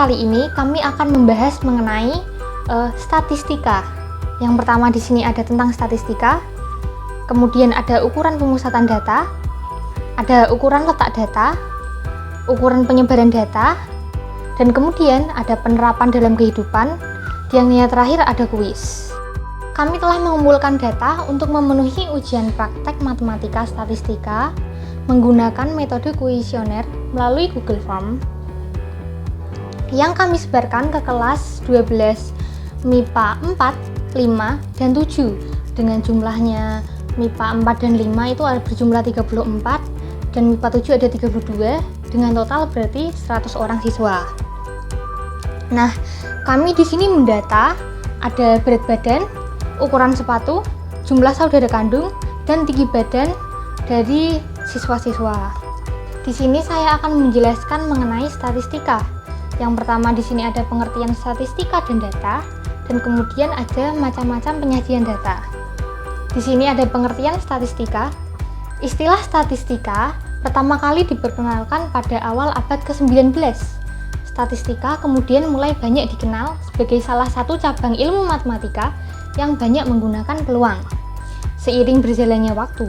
kali ini kami akan membahas mengenai statistika. Yang pertama di sini ada tentang statistika, kemudian ada ukuran pemusatan data, ada ukuran letak data, ukuran penyebaran data, dan kemudian ada penerapan dalam kehidupan, yang terakhir ada kuis. Kami telah mengumpulkan data untuk memenuhi ujian praktek matematika statistika menggunakan metode kuesioner melalui Google Form yang kami sebarkan ke kelas 12 MIPA 4, 5, dan 7 dengan jumlahnya MIPA 4 dan 5 itu ada berjumlah 34 dan MIPA 7 ada 32 dengan total berarti 100 orang siswa. Nah, kami di sini mendata ada berat badan, ukuran sepatu, jumlah saudara kandung, dan tinggi badan dari siswa-siswa. Di sini saya akan menjelaskan mengenai statistika. Yang pertama di sini ada pengertian statistika dan data, dan kemudian ada macam-macam penyajian data. Di sini ada pengertian statistika. Istilah statistika pertama kali diperkenalkan pada awal abad ke-19. Statistika kemudian mulai banyak dikenal sebagai salah satu cabang ilmu matematika yang banyak menggunakan peluang. Seiring berjalannya waktu,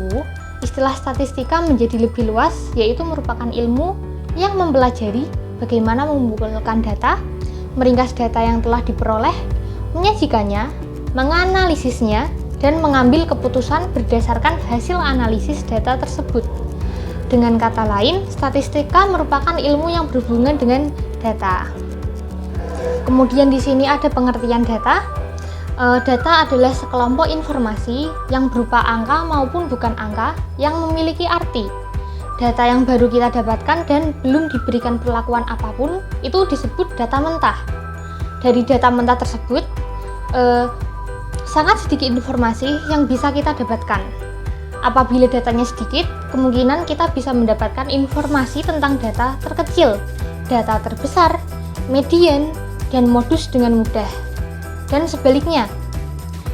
istilah statistika menjadi lebih luas, yaitu merupakan ilmu yang mempelajari bagaimana mengumpulkan data, meringkas data yang telah diperoleh, menyajikannya, menganalisisnya, dan mengambil keputusan berdasarkan hasil analisis data tersebut. Dengan kata lain, statistika merupakan ilmu yang berhubungan dengan data. Kemudian di sini ada pengertian data. Data adalah sekelompok informasi yang berupa angka maupun bukan angka yang memiliki arti. Data yang baru kita dapatkan dan belum diberikan perlakuan apapun itu disebut data mentah. Dari data mentah tersebut, sangat sedikit informasi yang bisa kita dapatkan. Apabila datanya sedikit, kemungkinan kita bisa mendapatkan informasi tentang data terkecil, data terbesar, median, dan modus dengan mudah. Dan sebaliknya.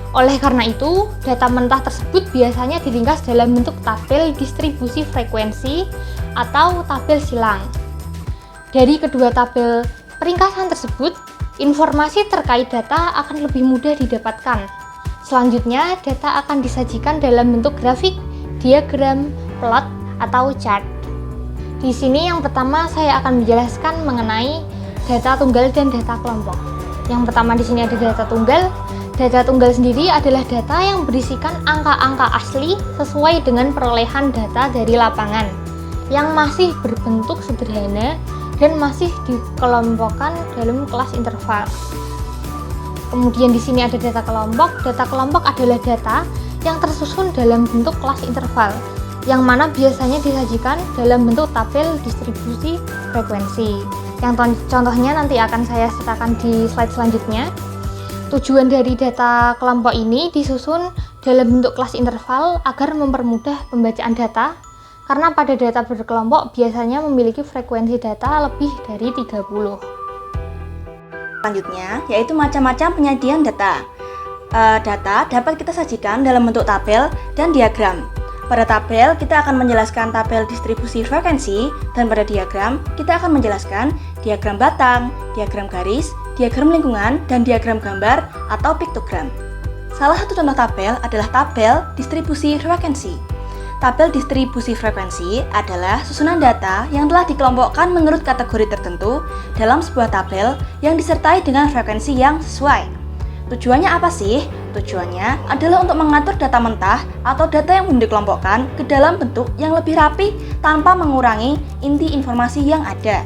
Oleh karena itu, data mentah tersebut biasanya diringkas dalam bentuk tabel distribusi frekuensi atau tabel silang. Dari kedua tabel peringkasan tersebut, informasi terkait data akan lebih mudah didapatkan. Selanjutnya, data akan disajikan dalam bentuk grafik, diagram, plot, atau chart. Di sini yang pertama saya akan menjelaskan mengenai data tunggal dan data kelompok. Yang pertama di sini ada data tunggal. Data tunggal sendiri adalah data yang berisikan angka-angka asli sesuai dengan perolehan data dari lapangan yang masih berbentuk sederhana dan masih dikelompokkan dalam kelas interval. Kemudian di sini ada data kelompok. Data kelompok adalah data yang tersusun dalam bentuk kelas interval yang mana biasanya disajikan dalam bentuk tabel distribusi frekuensi. Yang contohnya nanti akan saya sertakan di slide selanjutnya. Tujuan dari data kelompok ini disusun dalam bentuk kelas interval agar mempermudah pembacaan data, karena pada data berkelompok biasanya memiliki frekuensi data lebih dari 30. Selanjutnya, yaitu macam-macam penyajian data. Data dapat kita sajikan dalam bentuk tabel dan diagram. Pada tabel, kita akan menjelaskan tabel distribusi frekuensi, dan pada diagram, kita akan menjelaskan diagram batang, diagram garis, diagram lingkungan, dan diagram gambar atau piktogram. Salah satu contoh tabel adalah tabel distribusi frekuensi. Tabel distribusi frekuensi adalah susunan data yang telah dikelompokkan menurut kategori tertentu dalam sebuah tabel yang disertai dengan frekuensi yang sesuai. Tujuannya apa sih? Tujuannya adalah untuk mengatur data mentah atau data yang belum dikelompokkan ke dalam bentuk yang lebih rapi tanpa mengurangi inti informasi yang ada.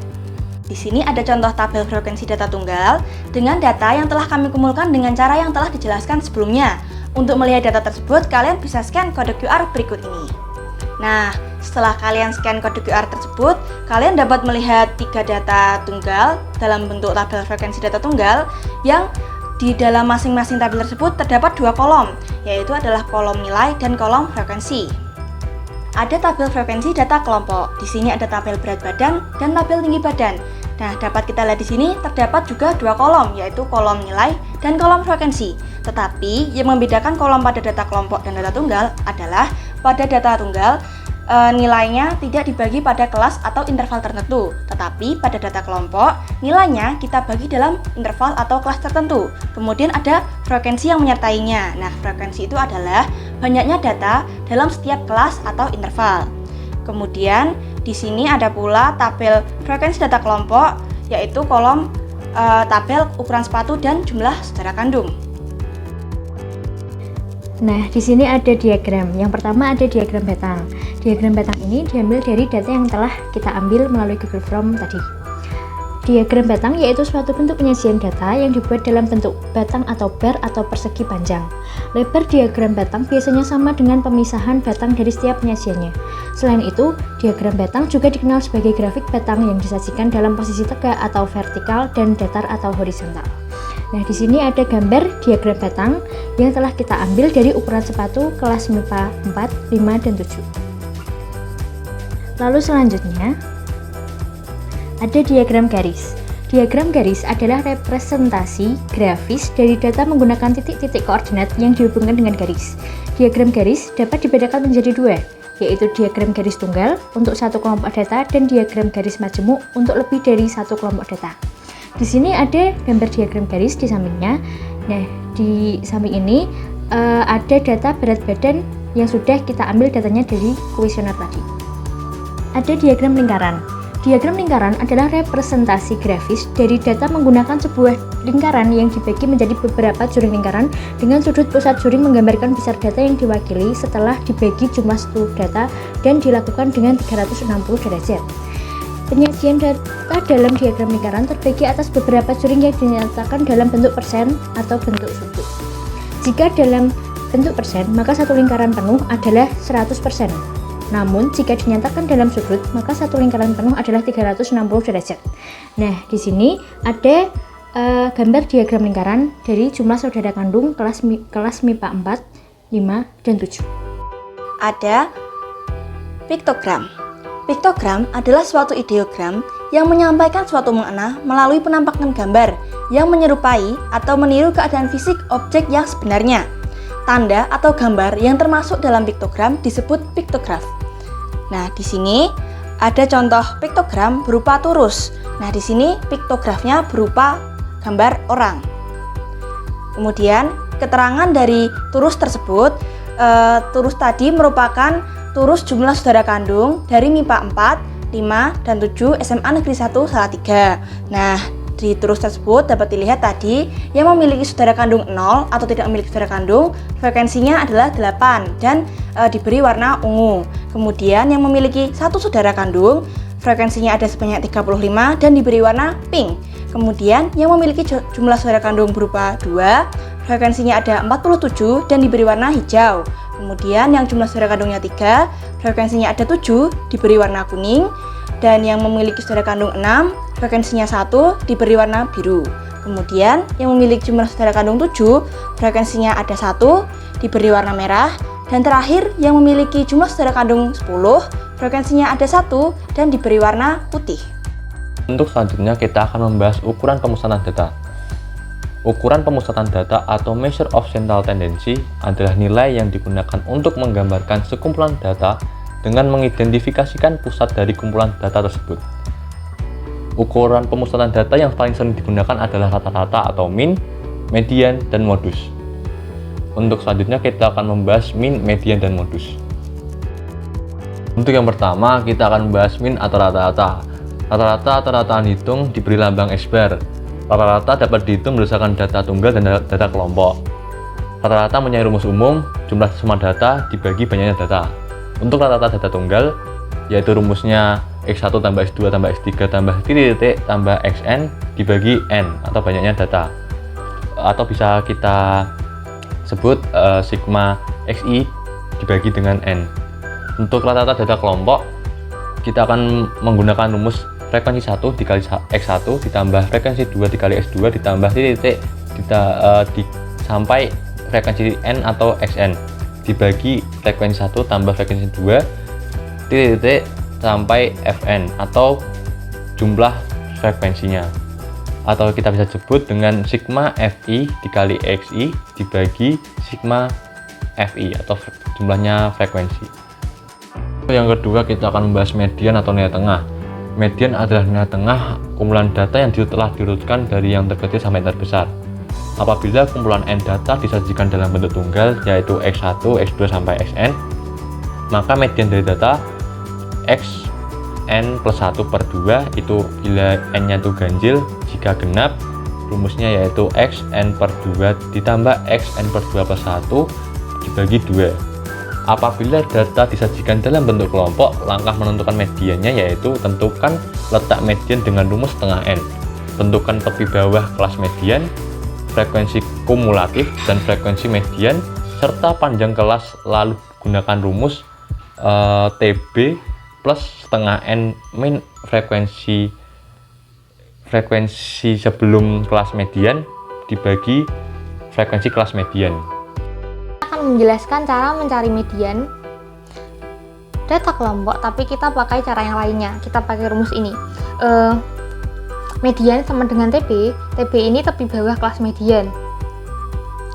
Di sini ada contoh tabel frekuensi data tunggal dengan data yang telah kami kumpulkan dengan cara yang telah dijelaskan sebelumnya. Untuk melihat data tersebut, kalian bisa scan kode QR berikut ini. Nah, setelah kalian scan kode QR tersebut, kalian dapat melihat 3 data tunggal dalam bentuk tabel frekuensi data tunggal yang di dalam masing-masing tabel tersebut terdapat 2 kolom, yaitu adalah kolom nilai dan kolom frekuensi. Ada tabel frekuensi data kelompok. Di sini ada tabel berat badan dan tabel tinggi badan. Nah, dapat kita lihat di sini terdapat juga 2 kolom, yaitu kolom nilai dan kolom frekuensi. Tetapi yang membedakan kolom pada data kelompok dan data tunggal adalah pada data tunggal nilainya tidak dibagi pada kelas atau interval tertentu, tetapi pada data kelompok nilainya kita bagi dalam interval atau kelas tertentu. Kemudian ada frekuensi yang menyertainya. Nah, frekuensi itu adalah banyaknya data dalam setiap kelas atau interval. Kemudian di sini ada pula tabel frekuensi data kelompok, yaitu kolom tabel ukuran sepatu dan jumlah saudara kandung. Nah, di sini ada diagram. Yang pertama ada diagram batang. Diagram batang ini diambil dari data yang telah kita ambil melalui Google Form tadi. Diagram batang yaitu suatu bentuk penyajian data yang dibuat dalam bentuk batang atau bar atau persegi panjang. Lebar diagram batang biasanya sama dengan pemisahan batang dari setiap penyajiannya. Selain itu, diagram batang juga dikenal sebagai grafik batang yang disajikan dalam posisi tegak atau vertikal dan datar atau horizontal. Nah, di sini ada gambar diagram batang yang telah kita ambil dari ukuran sepatu kelas MIPA 4, 5, dan 7. Lalu selanjutnya, ada diagram garis. Diagram garis adalah representasi grafis dari data menggunakan titik-titik koordinat yang dihubungkan dengan garis. Diagram garis dapat dibedakan menjadi dua, yaitu diagram garis tunggal untuk satu kelompok data dan diagram garis majemuk untuk lebih dari satu kelompok data. Di sini ada gambar diagram garis di sampingnya. Nah, di samping ini ada data berat badan yang sudah kita ambil datanya dari kuesioner tadi. Ada diagram lingkaran. Diagram lingkaran adalah representasi grafis dari data menggunakan sebuah lingkaran yang dibagi menjadi beberapa juring lingkaran dengan sudut pusat juring menggambarkan besar data yang diwakili setelah dibagi jumlah seluruh data dan dilakukan dengan 360 derajat. Penyajian data dalam diagram lingkaran terbagi atas beberapa juring yang dinyatakan dalam bentuk persen atau bentuk sudut. Jika dalam bentuk persen, maka satu lingkaran penuh adalah 100%. Namun, jika dinyatakan dalam sudut, maka satu lingkaran penuh adalah 360 derajat. Nah, di sini ada gambar diagram lingkaran dari jumlah saudara kandung kelas MIPA 4, 5, dan 7. Ada piktogram. Piktogram adalah suatu ideogram yang menyampaikan suatu makna melalui penampakan gambar yang menyerupai atau meniru keadaan fisik objek yang sebenarnya. Tanda atau gambar yang termasuk dalam piktogram disebut piktograf. Nah, di sini ada contoh piktogram berupa turus. Nah, di sini piktografnya berupa gambar orang. Kemudian, keterangan dari turus tersebut, turus tadi merupakan turus jumlah saudara kandung dari MIPA 4, 5, dan 7 SMA Negeri 1 Salatiga. Nah, di turus tersebut dapat dilihat tadi yang memiliki saudara kandung 0 atau tidak memiliki saudara kandung, frekuensinya adalah 8 dan diberi warna ungu. Kemudian yang memiliki satu saudara kandung, frekuensinya ada sebanyak 35 dan diberi warna pink. Kemudian yang memiliki jumlah saudara kandung berupa 2, frekuensinya ada 47 dan diberi warna hijau. Kemudian yang jumlah saudara kandungnya 3, frekuensinya ada 7, diberi warna kuning. Dan yang memiliki saudara kandung 6, frekuensinya 1, diberi warna biru. Kemudian yang memiliki jumlah saudara kandung 7, frekuensinya ada 1, diberi warna merah. Dan terakhir yang memiliki jumlah saudara kandung 10, frekuensinya ada 1 dan diberi warna putih. Untuk selanjutnya kita akan membahas ukuran pemusatan data. Ukuran pemusatan data atau measure of central tendency adalah nilai yang digunakan untuk menggambarkan sekumpulan data dengan mengidentifikasikan pusat dari kumpulan data tersebut. Ukuran pemusatan data yang paling sering digunakan adalah rata-rata atau mean, median, dan modus. Untuk selanjutnya kita akan membahas mean, median, dan modus. Untuk yang pertama kita akan membahas mean atau rata-rata. Rata-rata atau rataan hitung diberi lambang X-bar. Rata-rata dapat dihitung berdasarkan data tunggal dan data kelompok. Rata-rata mempunyai rumus umum, jumlah semua data dibagi banyaknya data. Untuk rata-rata data tunggal, yaitu rumusnya X1 tambah X2 tambah X3 tambah titik tambah Xn dibagi N atau banyaknya data. Atau bisa kita sebut sigma Xi dibagi dengan N. Untuk rata-rata data kelompok, kita akan menggunakan rumus frekuensi 1 dikali X1 ditambah frekuensi 2 dikali X2 ditambah titik sampai frekuensi N atau Xn dibagi frekuensi 1 tambah frekuensi 2 titik sampai Fn atau jumlah frekuensinya, atau kita bisa sebut dengan sigma Fi dikali Xi dibagi sigma Fi atau jumlahnya frekuensi. Yang kedua, kita akan membahas median atau nilai tengah. Median adalah nilai tengah kumpulan data yang telah diurutkan dari yang terkecil sampai yang terbesar. Apabila kumpulan n data disajikan dalam bentuk tunggal, yaitu x1, x2 sampai xn, maka median dari data xn plus 1 per 2 itu bila n-nya itu ganjil, jika genap, rumusnya yaitu xn per 2 ditambah xn per 2 plus 1 dibagi 2. Apabila data disajikan dalam bentuk kelompok, langkah menentukan mediannya yaitu tentukan letak median dengan rumus setengah n. Tentukan tepi bawah kelas median, frekuensi kumulatif dan frekuensi median, serta panjang kelas, lalu gunakan rumus TB plus setengah n min frekuensi sebelum kelas median dibagi frekuensi kelas median. Menjelaskan cara mencari median data kelompok, tapi kita pakai cara yang lainnya. Kita pakai rumus ini. Median sama dengan TB. TB ini tepi bawah kelas median.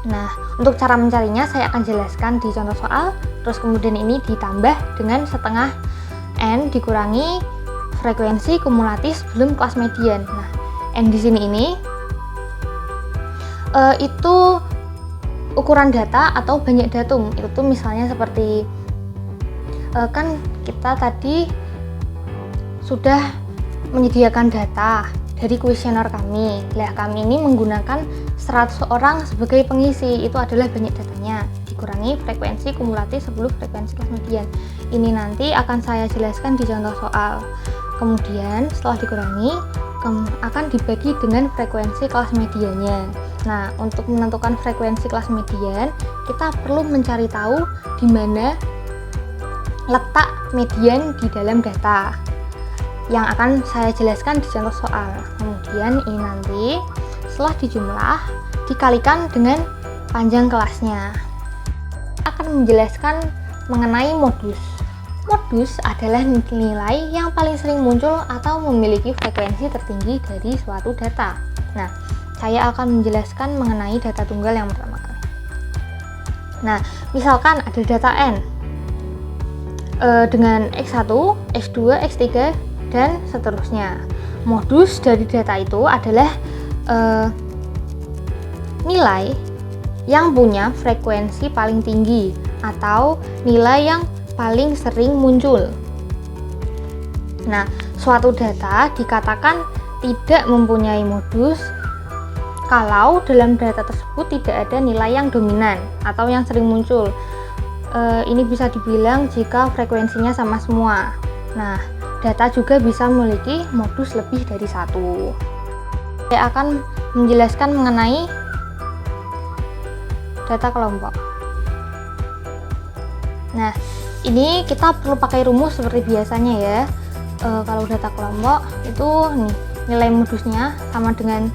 Nah, untuk cara mencarinya saya akan jelaskan di contoh soal. Terus kemudian ini ditambah dengan setengah n dikurangi frekuensi kumulatif sebelum kelas median. Nah, n di sini ini itu ukuran data atau banyak datum. Itu misalnya seperti kan kita tadi sudah menyediakan data dari kuesioner kami. Lah, kami ini menggunakan 100 orang sebagai pengisi. Itu adalah banyak datanya dikurangi frekuensi kumulatif sebelum frekuensi kelas median. Ini nanti akan saya jelaskan di contoh soal. Kemudian setelah dikurangi akan dibagi dengan frekuensi kelas mediannya. Nah, untuk menentukan frekuensi kelas median, kita perlu mencari tahu di mana letak median di dalam data yang akan saya jelaskan di contoh soal. Kemudian ini nanti setelah dijumlah dikalikan dengan panjang kelasnya. Akan menjelaskan mengenai modus. Modus adalah nilai yang paling sering muncul atau memiliki frekuensi tertinggi dari suatu data. Nah, saya akan menjelaskan mengenai data tunggal yang pertama kali. Nah, misalkan ada data n dengan x1, x2, x3, dan seterusnya. Modus dari data itu adalah nilai yang punya frekuensi paling tinggi atau nilai yang paling sering muncul. Nah, suatu data dikatakan tidak mempunyai modus kalau dalam data tersebut tidak ada nilai yang dominan atau yang sering muncul. Ini bisa dibilang jika frekuensinya sama semua. Nah, data juga bisa memiliki modus lebih dari satu. Saya akan menjelaskan mengenai data kelompok. Nah, ini kita perlu pakai rumus seperti biasanya ya. Kalau data kelompok itu nih, nilai modusnya sama dengan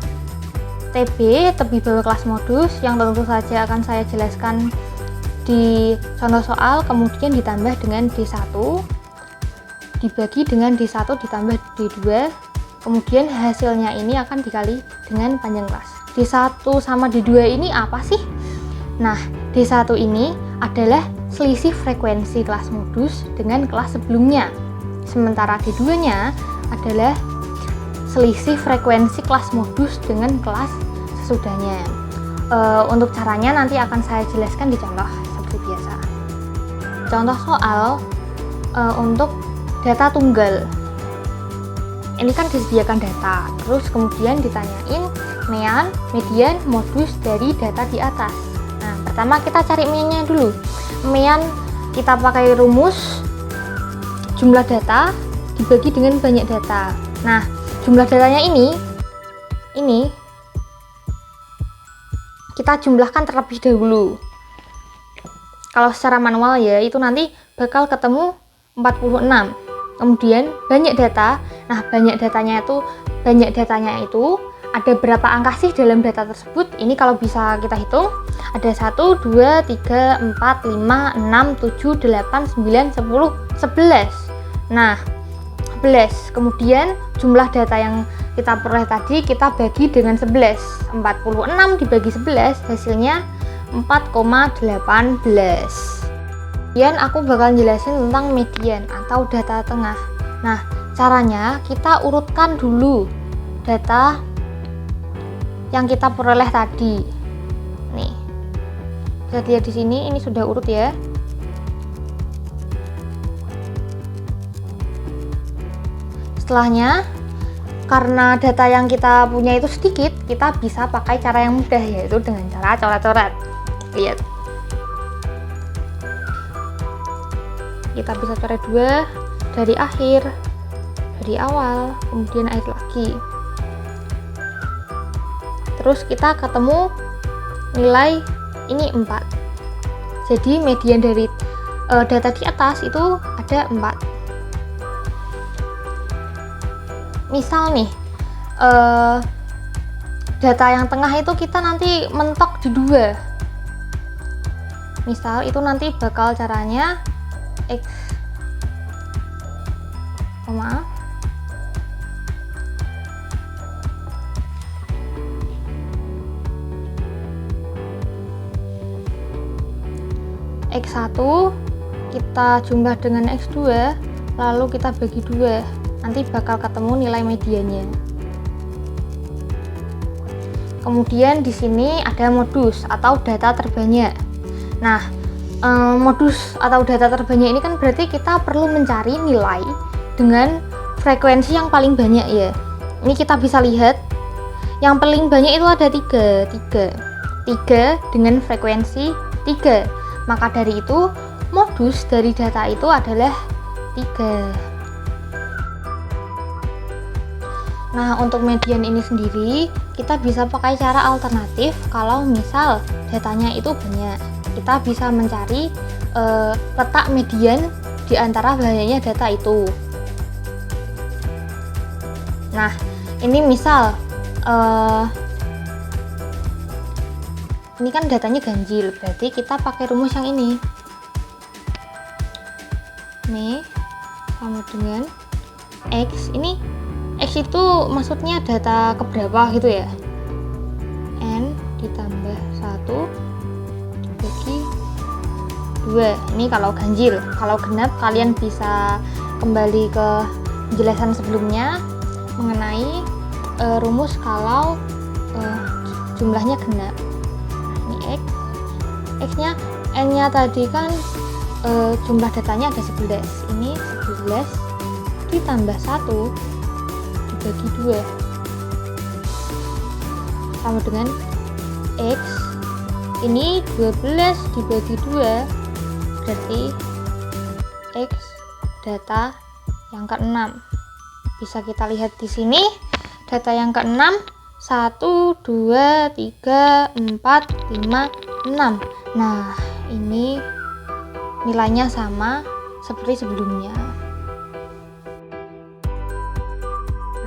TB, tepi bawah kelas modus, yang tentu saja akan saya jelaskan di contoh soal, kemudian ditambah dengan D1 dibagi dengan D1 ditambah D2, kemudian hasilnya ini akan dikali dengan panjang kelas. D1 sama D2 ini apa sih? Nah, D1 ini adalah selisih frekuensi kelas modus dengan kelas sebelumnya, sementara D2-nya adalah selisih frekuensi kelas modus dengan kelas sesudahnya. Untuk caranya nanti akan saya jelaskan di contoh seperti biasa. Contoh soal untuk data tunggal. Ini kan disediakan data, terus kemudian ditanyain mean, median, modus dari data di atas. Nah, pertama kita cari meannya dulu. Mean kita pakai rumus jumlah data dibagi dengan banyak data. Nah, jumlah datanya ini kita jumlahkan terlebih dahulu. Kalau secara manual ya, itu nanti bakal ketemu 46. Kemudian banyak data. Nah, banyak datanya itu ada berapa angka sih dalam data tersebut? Ini kalau bisa kita hitung, ada 1, 2, 3, 4, 5, 6, 7, 8, 9, 10, 11. Nah, 11. Kemudian jumlah data yang kita peroleh tadi kita bagi dengan 11. 46 dibagi 11 hasilnya 4,18. Kemudian aku bakal jelasin tentang median atau data tengah. Nah, caranya kita urutkan dulu data yang kita peroleh tadi. Nih, bisa lihat di sini, ini sudah urut ya. Setelahnya, karena data yang kita punya itu sedikit, kita bisa pakai cara yang mudah, yaitu dengan cara coret-coret. Lihat, kita bisa coret dua, dari akhir, dari awal, kemudian akhir lagi. Terus kita ketemu nilai ini 4. Jadi median dari data di atas itu ada 4. Misal nih, data yang tengah itu kita nanti mentok di 2. Misal itu nanti bakal caranya X, maaf, X1 kita jumlah dengan X2, lalu kita bagi 2, nanti bakal ketemu nilai mediannya. Kemudian di sini ada modus atau data terbanyak. Nah, modus atau data terbanyak ini kan berarti kita perlu mencari nilai dengan frekuensi yang paling banyak ya. Ini kita bisa lihat yang paling banyak itu ada 3 dengan frekuensi 3. Maka dari itu modus dari data itu adalah 3. Nah, untuk median ini sendiri kita bisa pakai cara alternatif. Kalau misal datanya itu banyak, kita bisa mencari letak median di antara banyaknya data itu. Nah, ini misal ini kan datanya ganjil, berarti kita pakai rumus yang ini. Nih, sama dengan X. Ini X itu maksudnya data keberapa gitu ya. N ditambah 1 dibagi 2. Ini kalau ganjil. Kalau genap kalian bisa kembali ke penjelasan sebelumnya mengenai rumus kalau jumlahnya genap. Ini X nya, N nya tadi kan jumlah datanya ada 11. Ini 11 ditambah 1 dibagi 2 sama dengan X. Ini 12 dibagi 2 berarti X data yang ke-6. Bisa kita lihat di sini data yang ke-6 1, 2, 3, 4, 5, 6. Nah, ini nilainya sama seperti sebelumnya.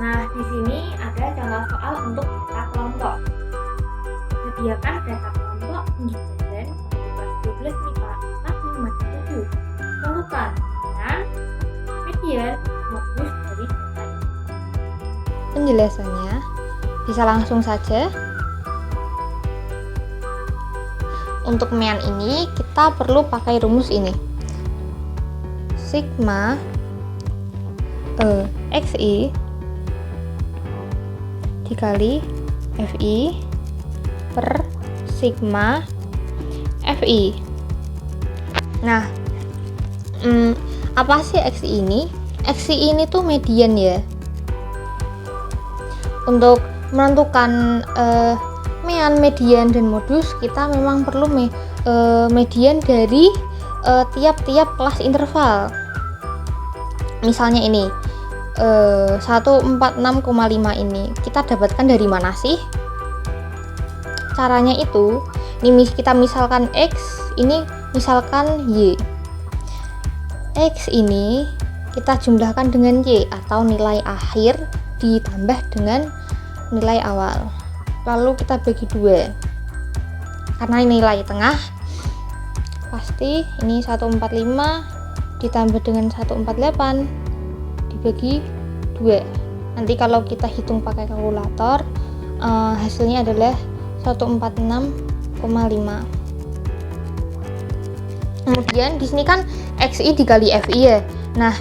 Nah, di sini ada contoh soal untuk data kelompok. Sediakan data kelompok tinggi badan 12 MIPA 4, 5, 7. Tentukan dengan median modus dari data ini. Penjelasannya bisa langsung saja. Untuk mean ini kita perlu pakai rumus ini. Sigma XI dikali FI per sigma FI. Nah, apa sih XI ini? XI ini tuh median ya. Untuk menentukan mean, median, dan modus, kita memang perlu median dari tiap-tiap kelas interval. Misalnya ini 146,5 ini kita dapatkan dari mana sih? Caranya itu, ini kita misalkan X, ini misalkan Y. X ini kita jumlahkan dengan Y atau nilai akhir ditambah dengan nilai awal, lalu kita bagi 2. Karena nilai tengah pasti ini 145 ditambah dengan 148 dibagi 2. Nanti kalau kita hitung pakai kalkulator hasilnya adalah 146,5. Kemudian di sini kan XI dikali FI ya. Nah,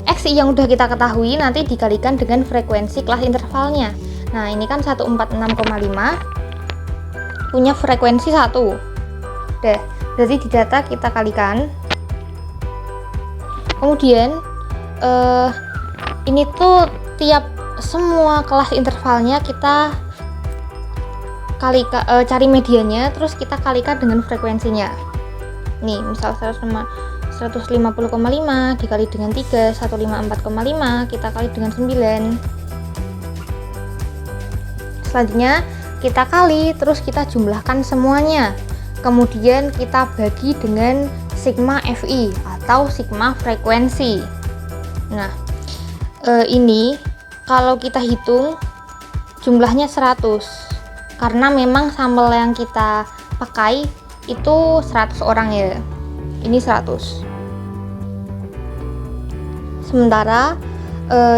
XI yang udah kita ketahui nanti dikalikan dengan frekuensi kelas intervalnya. Nah, ini kan 146,5 punya frekuensi 1. Udah, berarti di data kita kalikan. Kemudian ini tuh tiap semua kelas intervalnya kita cari mediannya, terus kita kalikan dengan frekuensinya. Nih, misal 150,5 dikali dengan 3, 154,5 kita kali dengan 9. Selanjutnya kita kali, terus kita jumlahkan semuanya. Kemudian kita bagi dengan sigma FI atau sigma frekuensi. Nah, ini kalau kita hitung jumlahnya 100. Karena memang sampel yang kita pakai itu 100 orang ya. Ini 100. Sementara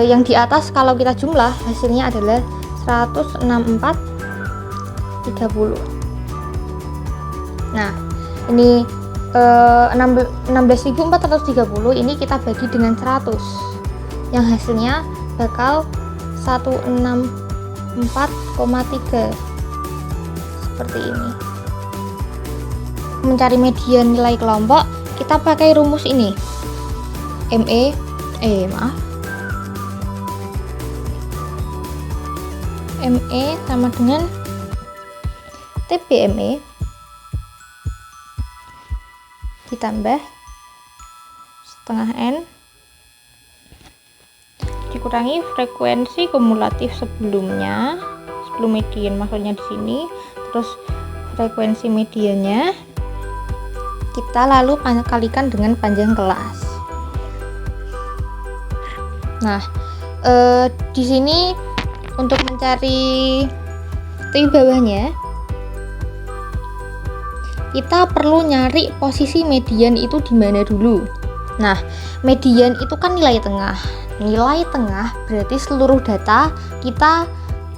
yang di atas kalau kita jumlah hasilnya adalah 164,30. Nah, ini 16.430 ini kita bagi dengan 100. Yang hasilnya bakal 164,3. Seperti ini. Mencari median nilai kelompok kita pakai rumus ini. ME sama dengan TBME ditambah setengah N dikurangi frekuensi kumulatif sebelum median, maksudnya di sini. Terus frekuensi mediannya kita lalu kalikan dengan panjang kelas. Nah, di sini untuk mencari di bawahnya kita perlu nyari posisi median itu di mana dulu. Nah, median itu kan nilai tengah. Nilai tengah berarti seluruh data kita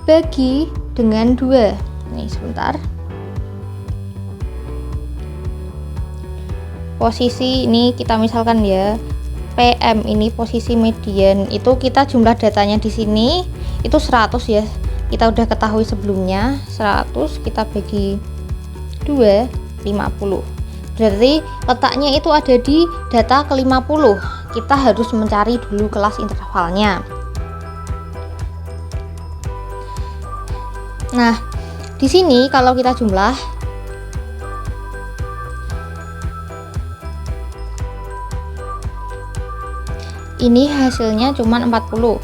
bagi dengan 2. Nih, sebentar. Posisi ini kita misalkan ya, PM ini posisi median, itu kita jumlah datanya di sini itu 100 ya. Kita udah ketahui sebelumnya, 100 kita bagi 2, 50. Berarti letaknya itu ada di data ke-50. Kita harus mencari dulu kelas intervalnya. Nah, di sini kalau kita jumlah ini hasilnya cuma 40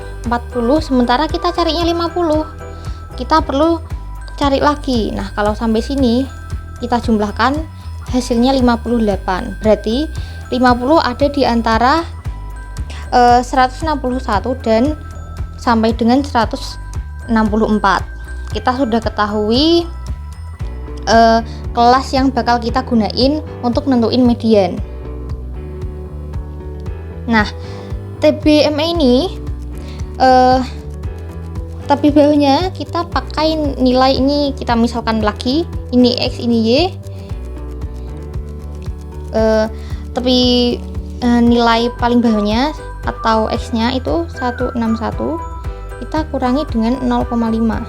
sementara kita carinya 50. Kita perlu cari lagi. Nah, kalau sampai sini kita jumlahkan hasilnya 58. Berarti 50 ada di antara 161 dan sampai dengan 164. Kita sudah ketahui kelas yang bakal kita gunain untuk nentuin median. Nah, TBME ini tapi bawahnya kita pakai nilai ini, kita misalkan lagi ini X ini Y, tapi nilai paling bawahnya atau X nya itu 161 kita kurangi dengan 0,5.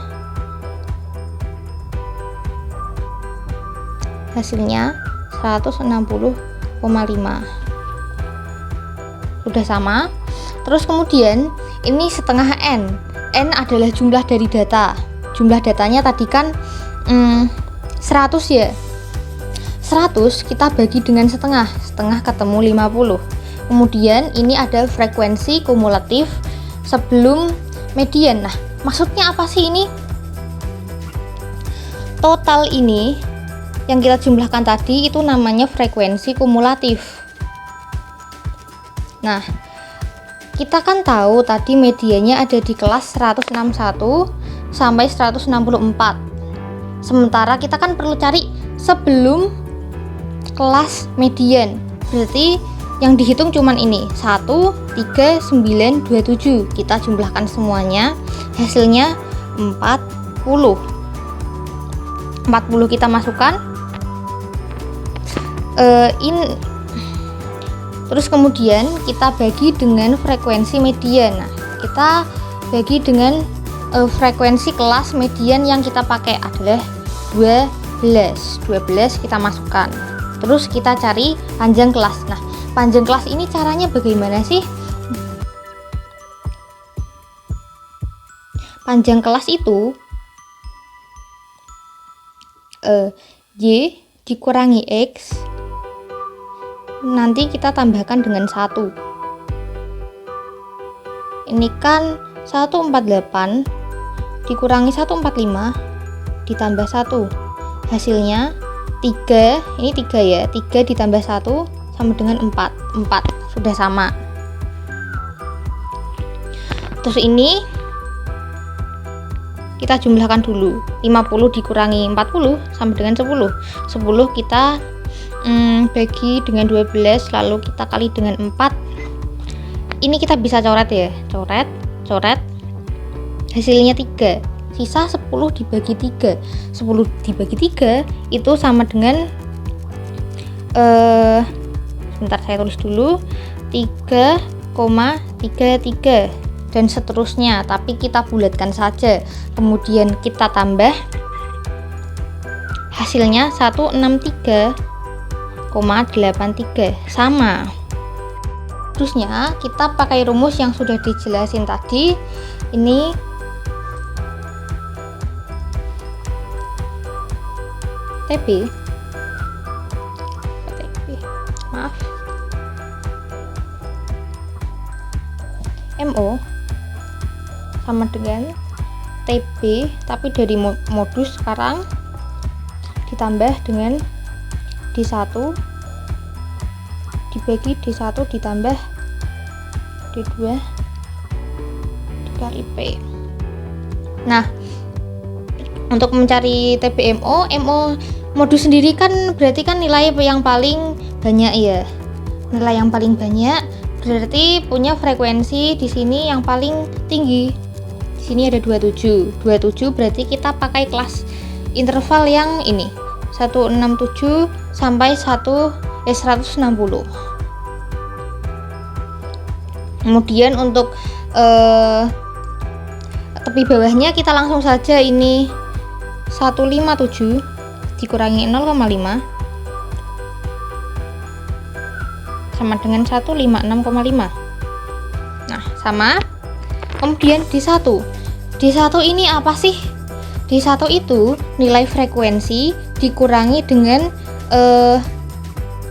Hasilnya 160,5. Udah sama. Terus kemudian ini setengah N. N adalah jumlah dari data. Jumlah datanya tadi kan 100 ya. 100 kita bagi dengan setengah. Setengah ketemu 50. Kemudian ini ada frekuensi kumulatif sebelum median. Nah, maksudnya apa sih ini? Total ini yang kita jumlahkan tadi itu namanya frekuensi kumulatif. Nah, kita kan tahu tadi mediannya ada di kelas 161 sampai 164. Sementara kita kan perlu cari sebelum kelas median. Berarti yang dihitung cuman ini 1, 3, 9, 27. Kita jumlahkan semuanya, hasilnya 40. 40 kita masukkan. Terus kemudian kita bagi dengan frekuensi median. Nah, kita bagi dengan frekuensi kelas median yang kita pakai adalah 12 kita masukkan. Terus kita cari panjang kelas. Nah, panjang kelas ini caranya bagaimana sih? Panjang kelas itu Y dikurangi X, nanti kita tambahkan dengan 1. Ini kan 148 dikurangi 145 ditambah 1, hasilnya 3. Ini 3 ya, 3 ditambah 1 sama dengan 4 sudah sama. Terus ini kita jumlahkan dulu, 50 dikurangi 40 sama dengan 10 kita bagi dengan 12, lalu kita kali dengan 4. Ini kita bisa coret ya, coret, hasilnya 3, sisa 10 dibagi 3. 10 dibagi 3 itu sama dengan sebentar saya tulis dulu, 3,33 dan seterusnya, tapi kita bulatkan saja. Kemudian kita tambah, hasilnya 163,83 sama. Terusnya kita pakai rumus yang sudah dijelasin tadi. Ini TB, maaf, MO sama dengan TB tapi dari modus sekarang ditambah dengan D1 dibagi D1 ditambah D2 dikali P. Nah, untuk mencari TBMO, MO modus sendiri kan berarti kan nilai yang paling banyak ya. Nilai yang paling banyak berarti punya frekuensi di sini yang paling tinggi. Di sini ada 27 berarti kita pakai kelas interval yang ini 167 sampai 160. Kemudian untuk tepi bawahnya kita langsung saja, ini 157 dikurangi 0,5 sama dengan 156,5. Nah, sama. Kemudian D1 ini apa sih? D1 itu nilai frekuensi dikurangi dengan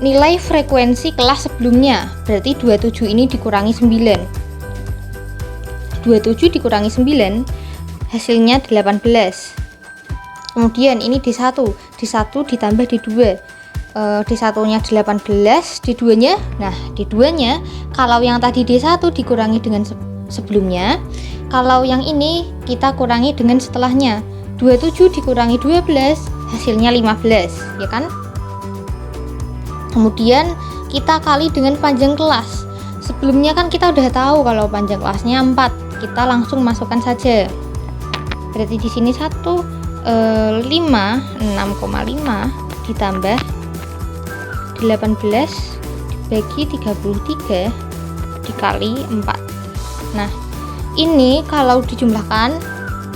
nilai frekuensi kelas sebelumnya. Berarti 27 ini dikurangi 9. 27 dikurangi 9 hasilnya 18. Kemudian ini D1 ditambah D2. D1 nya 18, D2 nya, nah D2 nya kalau yang tadi D1 dikurangi dengan sebelumnya, kalau yang ini kita kurangi dengan setelahnya. 27 dikurangi 12 hasilnya 15, ya kan? Kemudian kita kali dengan panjang kelas. Sebelumnya kan kita udah tahu kalau panjang kelasnya 4, kita langsung masukkan saja. Berarti di sini 6,5 ditambah 18 dibagi 33 dikali 4. Nah, ini kalau dijumlahkan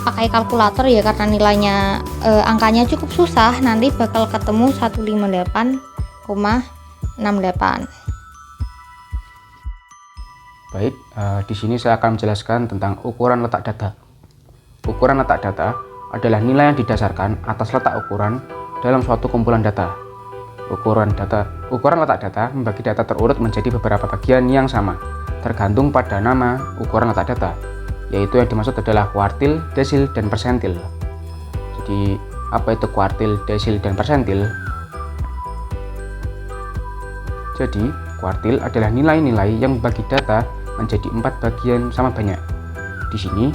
pakai kalkulator ya, karena nilainya angkanya cukup susah, nanti bakal ketemu 158,68. Baik, di sini saya akan menjelaskan tentang ukuran letak data. Ukuran letak data adalah nilai yang didasarkan atas letak ukuran dalam suatu kumpulan data. Ukuran letak data membagi data terurut menjadi beberapa bagian yang sama, tergantung pada nama ukuran letak data, yaitu yang dimaksud adalah kuartil, desil, dan persentil. Jadi, apa itu kuartil, desil, dan persentil? Jadi, kuartil adalah nilai-nilai yang membagi data menjadi 4 bagian sama banyak. Di sini,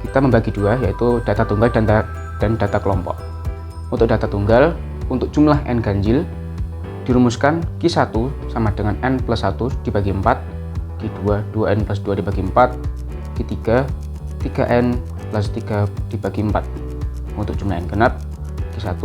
kita membagi dua, yaitu data tunggal dan data kelompok. Untuk data tunggal, untuk jumlah n ganjil, dirumuskan Q1 sama dengan n plus 1 dibagi 4, Q2, 2n plus 2 dibagi 4, Q3, 3n plus 3 dibagi 4. Untuk jumlah n genap, Q1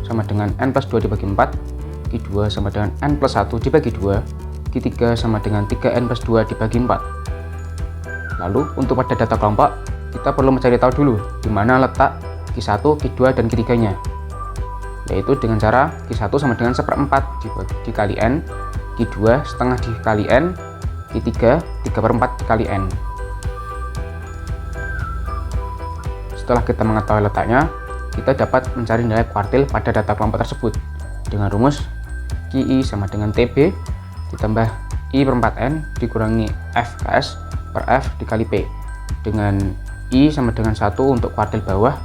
sama dengan n plus 2 dibagi 4, Q2 sama dengan N plus 1 dibagi 2, Q3 sama dengan 3N plus 2 dibagi 4. Lalu untuk pada data kelompok, kita perlu mencari tahu dulu di mana letak Q1, Q2, dan Q3 nya, yaitu dengan cara Q1 sama dengan 1/4 dikali N, Q2 setengah dikali N, Q3 3/4 dikali N. Setelah kita mengetahui letaknya, kita dapat mencari nilai kuartil pada data kelompok tersebut dengan rumus QI sama dengan TB ditambah I/4N dikurangi FKS per F dikali P, dengan I sama dengan 1 untuk kuartil bawah,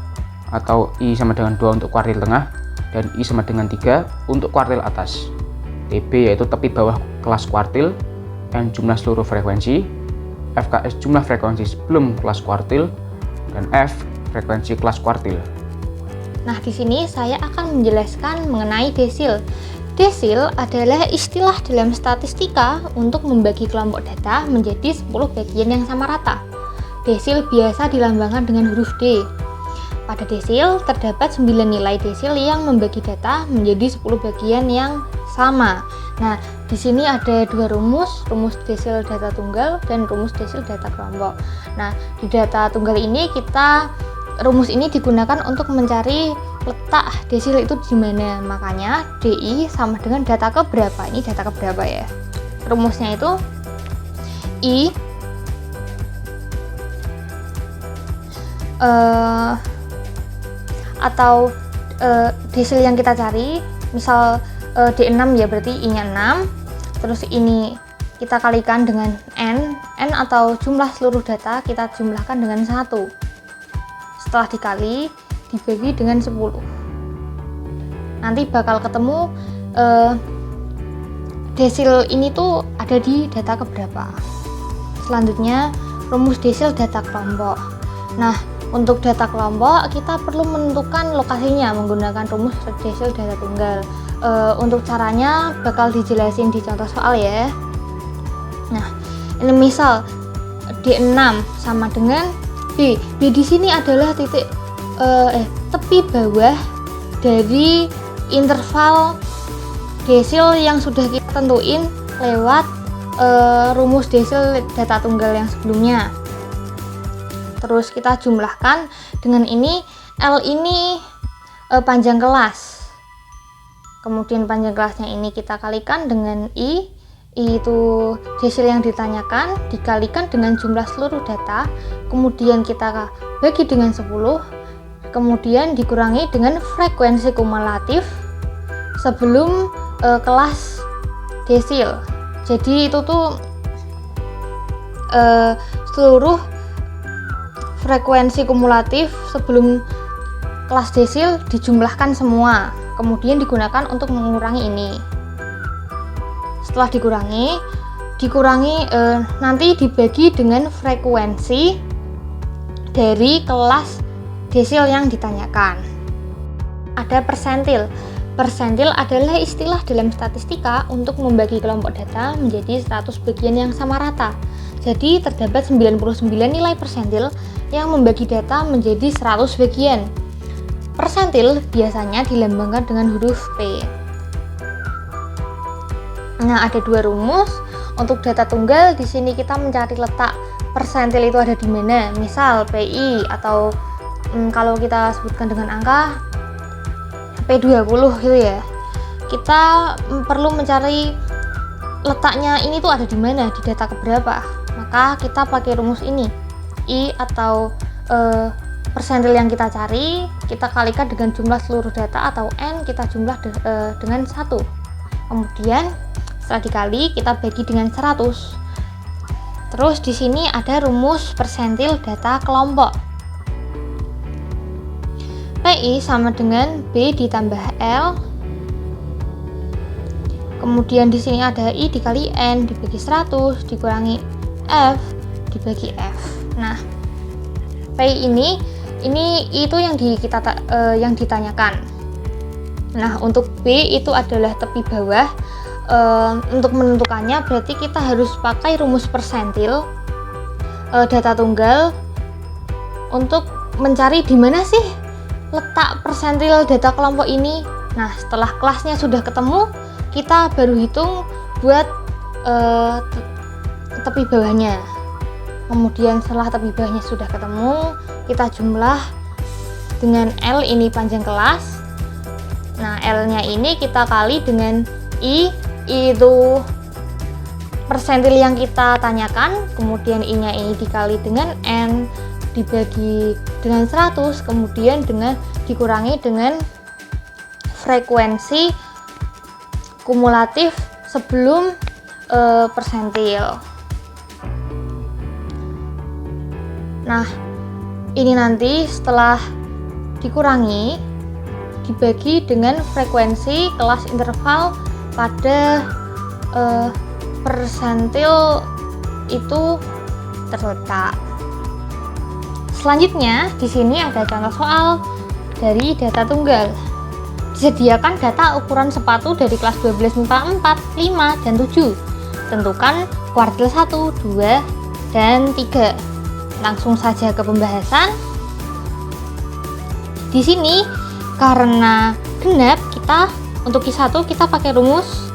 atau I sama dengan 2 untuk kuartil tengah, dan I sama dengan 3 untuk kuartil atas. TB yaitu tepi bawah kelas kuartil, N jumlah seluruh frekuensi, FKS jumlah frekuensi sebelum kelas kuartil, dan F frekuensi kelas kuartil. Nah, di sini saya akan menjelaskan mengenai desil. Desil adalah istilah dalam statistika untuk membagi kelompok data menjadi 10 bagian yang sama rata. Desil biasa dilambangkan dengan huruf D. Pada desil terdapat 9 nilai desil yang membagi data menjadi 10 bagian yang sama. Nah, di sini ada dua rumus desil data tunggal dan rumus desil data kelompok. Nah, di data tunggal ini rumus ini digunakan untuk mencari letak desil itu di mana. Makanya DI sama dengan data keberapa. Ini data keberapa ya. Rumusnya itu I atau desil yang kita cari, misal D6 ya, berarti I-nya 6. Terus ini kita kalikan dengan N atau jumlah seluruh data kita jumlahkan dengan 1. Setelah dikali dibagi dengan 10, nanti bakal ketemu desil ini tuh ada di data keberapa. Selanjutnya rumus desil data kelompok. Nah, untuk data kelompok kita perlu menentukan lokasinya menggunakan rumus desil data tunggal. Untuk caranya bakal dijelasin di contoh soal ya. Nah, ini misal D6 sama dengan B. B di sini adalah tepi bawah dari interval desil yang sudah kita tentuin lewat rumus desil data tunggal yang sebelumnya. Terus kita jumlahkan dengan ini. L ini panjang kelas. Kemudian panjang kelasnya ini kita kalikan dengan I itu desil yang ditanyakan, dikalikan dengan jumlah seluruh data, kemudian kita bagi dengan 10, kemudian dikurangi dengan frekuensi kumulatif sebelum kelas desil. Jadi itu tuh seluruh frekuensi kumulatif sebelum kelas desil dijumlahkan semua, kemudian digunakan untuk mengurangi ini. Setelah dikurangi nanti dibagi dengan frekuensi dari kelas desil yang ditanyakan. Ada persentil. Persentil adalah istilah dalam statistika untuk membagi kelompok data menjadi 100 bagian yang sama rata. Jadi terdapat 99 nilai persentil yang membagi data menjadi 100 bagian. Persentil biasanya dilambangkan dengan huruf P. Nah, ada dua rumus untuk data tunggal. Di sini kita mencari letak persentil itu ada di mana. Misal PI atau kalau kita sebutkan dengan angka P20 gitu ya. Kita perlu mencari letaknya ini tuh ada di mana, di data keberapa. Maka kita pakai rumus ini. I atau persentil yang kita cari, kita kalikan dengan jumlah seluruh data atau N, kita jumlah dengan 1. Kemudian setelah dikali kita bagi dengan 100. Terus di sini ada rumus persentil data kelompok. PI sama dengan B ditambah L. Kemudian di sini ada I dikali N dibagi 100 dikurangi F dibagi F. Nah, PI ini itu yang yang ditanyakan. Nah, untuk B itu adalah tepi bawah. Untuk menentukannya berarti kita harus pakai rumus persentil data tunggal untuk mencari di mana sih letak persentil data kelompok ini. Nah, setelah kelasnya sudah ketemu, kita baru hitung buat tepi bawahnya. Kemudian setelah tepi bawahnya sudah ketemu, kita jumlah dengan L, ini panjang kelas. Nah, L-nya ini kita kali dengan I itu persentil yang kita tanyakan, kemudian I-nya ini dikali dengan N dibagi dengan 100, kemudian dikurangi dengan frekuensi kumulatif sebelum persentil. Nah, ini nanti setelah dikurangi dibagi dengan frekuensi kelas interval pada persentil itu terletak. Selanjutnya di sini ada contoh soal dari data tunggal. Disediakan data ukuran sepatu dari kelas 12 MIPA 4, 5, dan 7. Tentukan kuartil 1, 2, dan 3. Langsung saja ke pembahasan. Di sini karena genap, kita untuk Q1 kita pakai rumus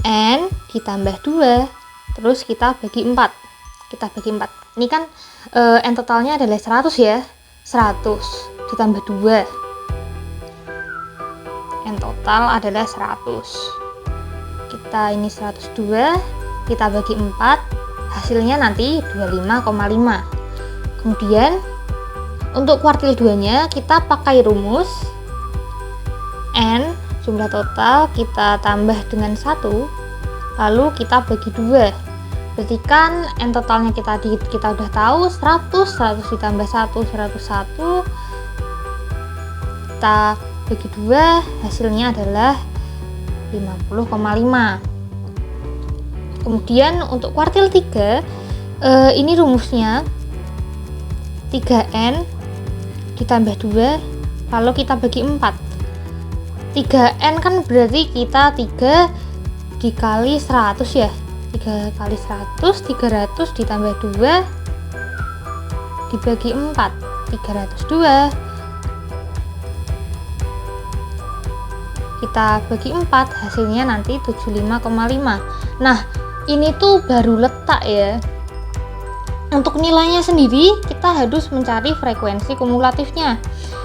N ditambah 2, terus kita bagi 4. Ini kan N totalnya adalah 100 ya. 100 ditambah 2. N total adalah 100. Kita ini 102, kita bagi 4, hasilnya nanti 25,5. Kemudian untuk kuartil 2-nya kita pakai rumus N jumlah total kita tambah dengan 1, lalu kita bagi 2. Berarti kan N totalnya kita udah tahu 100 ditambah 1, 101. Kita bagi 2, hasilnya adalah 50,5. Kemudian untuk kuartil 3, ini rumusnya 3N ditambah 2, lalu kita bagi 4. 3N kan berarti kita 3 dikali 100 ya. 3 kali 100, 300 ditambah 2 dibagi 4, 302. Kita bagi 4, hasilnya nanti 75,5. Nah, ini tuh baru letak ya. Untuk nilainya sendiri kita harus mencari frekuensi kumulatifnya.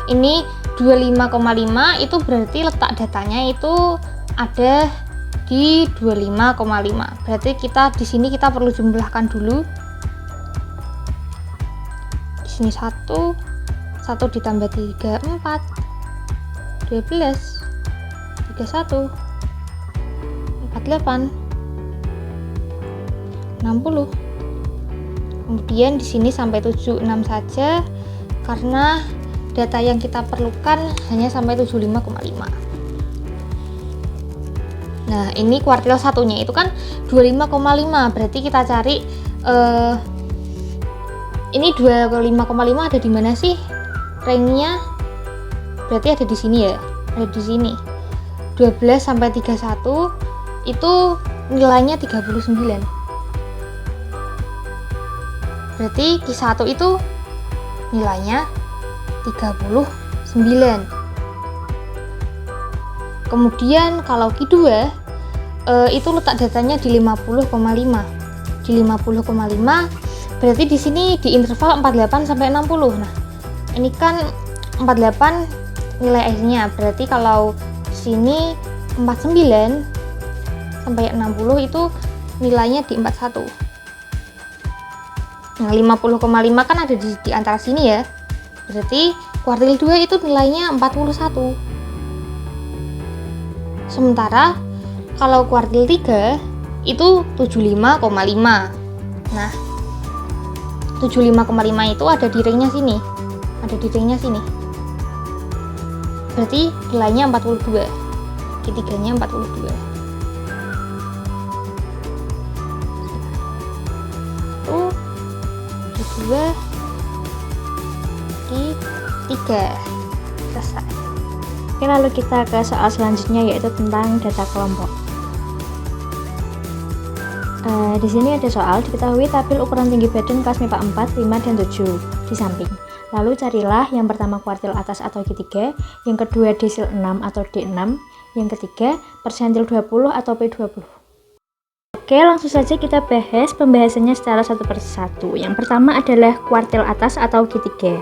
Ini 25,5 itu berarti letak datanya itu ada di 25,5. Berarti kita di sini kita perlu jumlahkan dulu. Di sini 1 ditambah 3, 4, 12, 31, 48, 60. Kemudian di sini sampai 76 saja karena data yang kita perlukan hanya sampai 75,5. Nah, ini kuartil satunya itu kan 25,5. Berarti kita cari ini 25,5 ada di mana sih? Range-nya berarti ada di sini ya. Ada di sini. 12 sampai 31 itu nilainya 39. Berarti Q1 itu nilainya 39. Kemudian kalau Q2 itu letak datanya di 50,5. Di 50,5 berarti di sini di interval 48 sampai 60. Nah, ini kan 48 nilai akhirnya. Berarti kalau di sini 49 sampai 60 itu nilainya di 41. Nah, 50,5 kan ada di antara sini ya. Berarti kuartil 2 itu nilainya 41. Sementara kalau kuartil 3 itu 75,5. Nah, 75,5 itu ada di ringnya sini. Ada di ringnya sini. Berarti nilainya 42. Q3-nya 42. Q2, Q3. Selesai. Oke, lalu kita ke soal selanjutnya yaitu tentang data kelompok. Di sini ada soal diketahui tabel ukuran tinggi badan kelas MIPA 4, 5, dan 7 di samping. Lalu carilah yang pertama kuartil atas atau Q3, yang kedua desil 6 atau D6, yang ketiga persentil 20 atau P20. Oke, langsung saja kita bahas pembahasannya secara satu persatu. Yang pertama adalah kuartil atas atau Q3.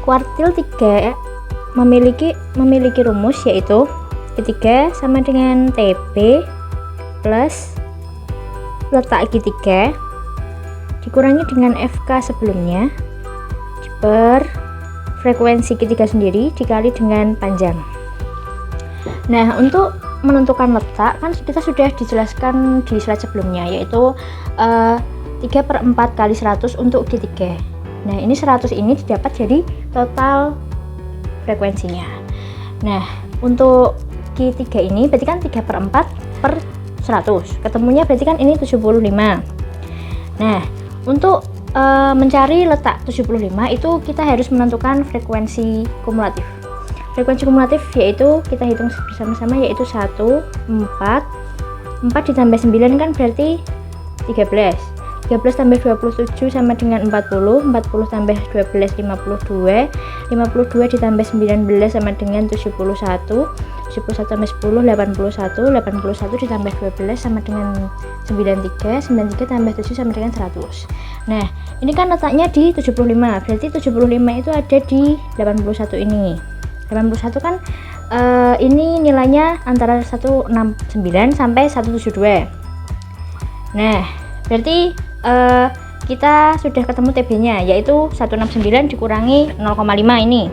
Kuartil 3 memiliki rumus yaitu Q3 sama dengan TB plus letak Q3 dikurangi dengan FK sebelumnya per frekuensi Q3 sendiri dikali dengan panjang. Nah, untuk menentukan letak kan kita sudah dijelaskan di slide sebelumnya, yaitu 3/4 kali 100 untuk Q3. Nah, ini 100 ini didapat jadi total frekuensinya. Nah, untuk Q3 ini berarti kan 3/4 per 100, ketemunya berarti kan ini 75. Nah, untuk mencari letak 75 itu kita harus menentukan frekuensi kumulatif. Frekuensi kumulatif yaitu kita hitung bersama-sama, yaitu 1, 4 ditambah 9 kan berarti 13 tambah 27 sama dengan 40 tambah 12 52 ditambah 19 sama dengan 71 tambah 10 81 ditambah 12 sama dengan 93 tambah 7 sama dengan 100. Nah, ini kan letaknya di 75, berarti 75 itu ada di 81 ini. 81 kan ini nilainya antara 169 sampai 172. Nah, berarti kita sudah ketemu TB-nya, yaitu 169 dikurangi 0,5 ini.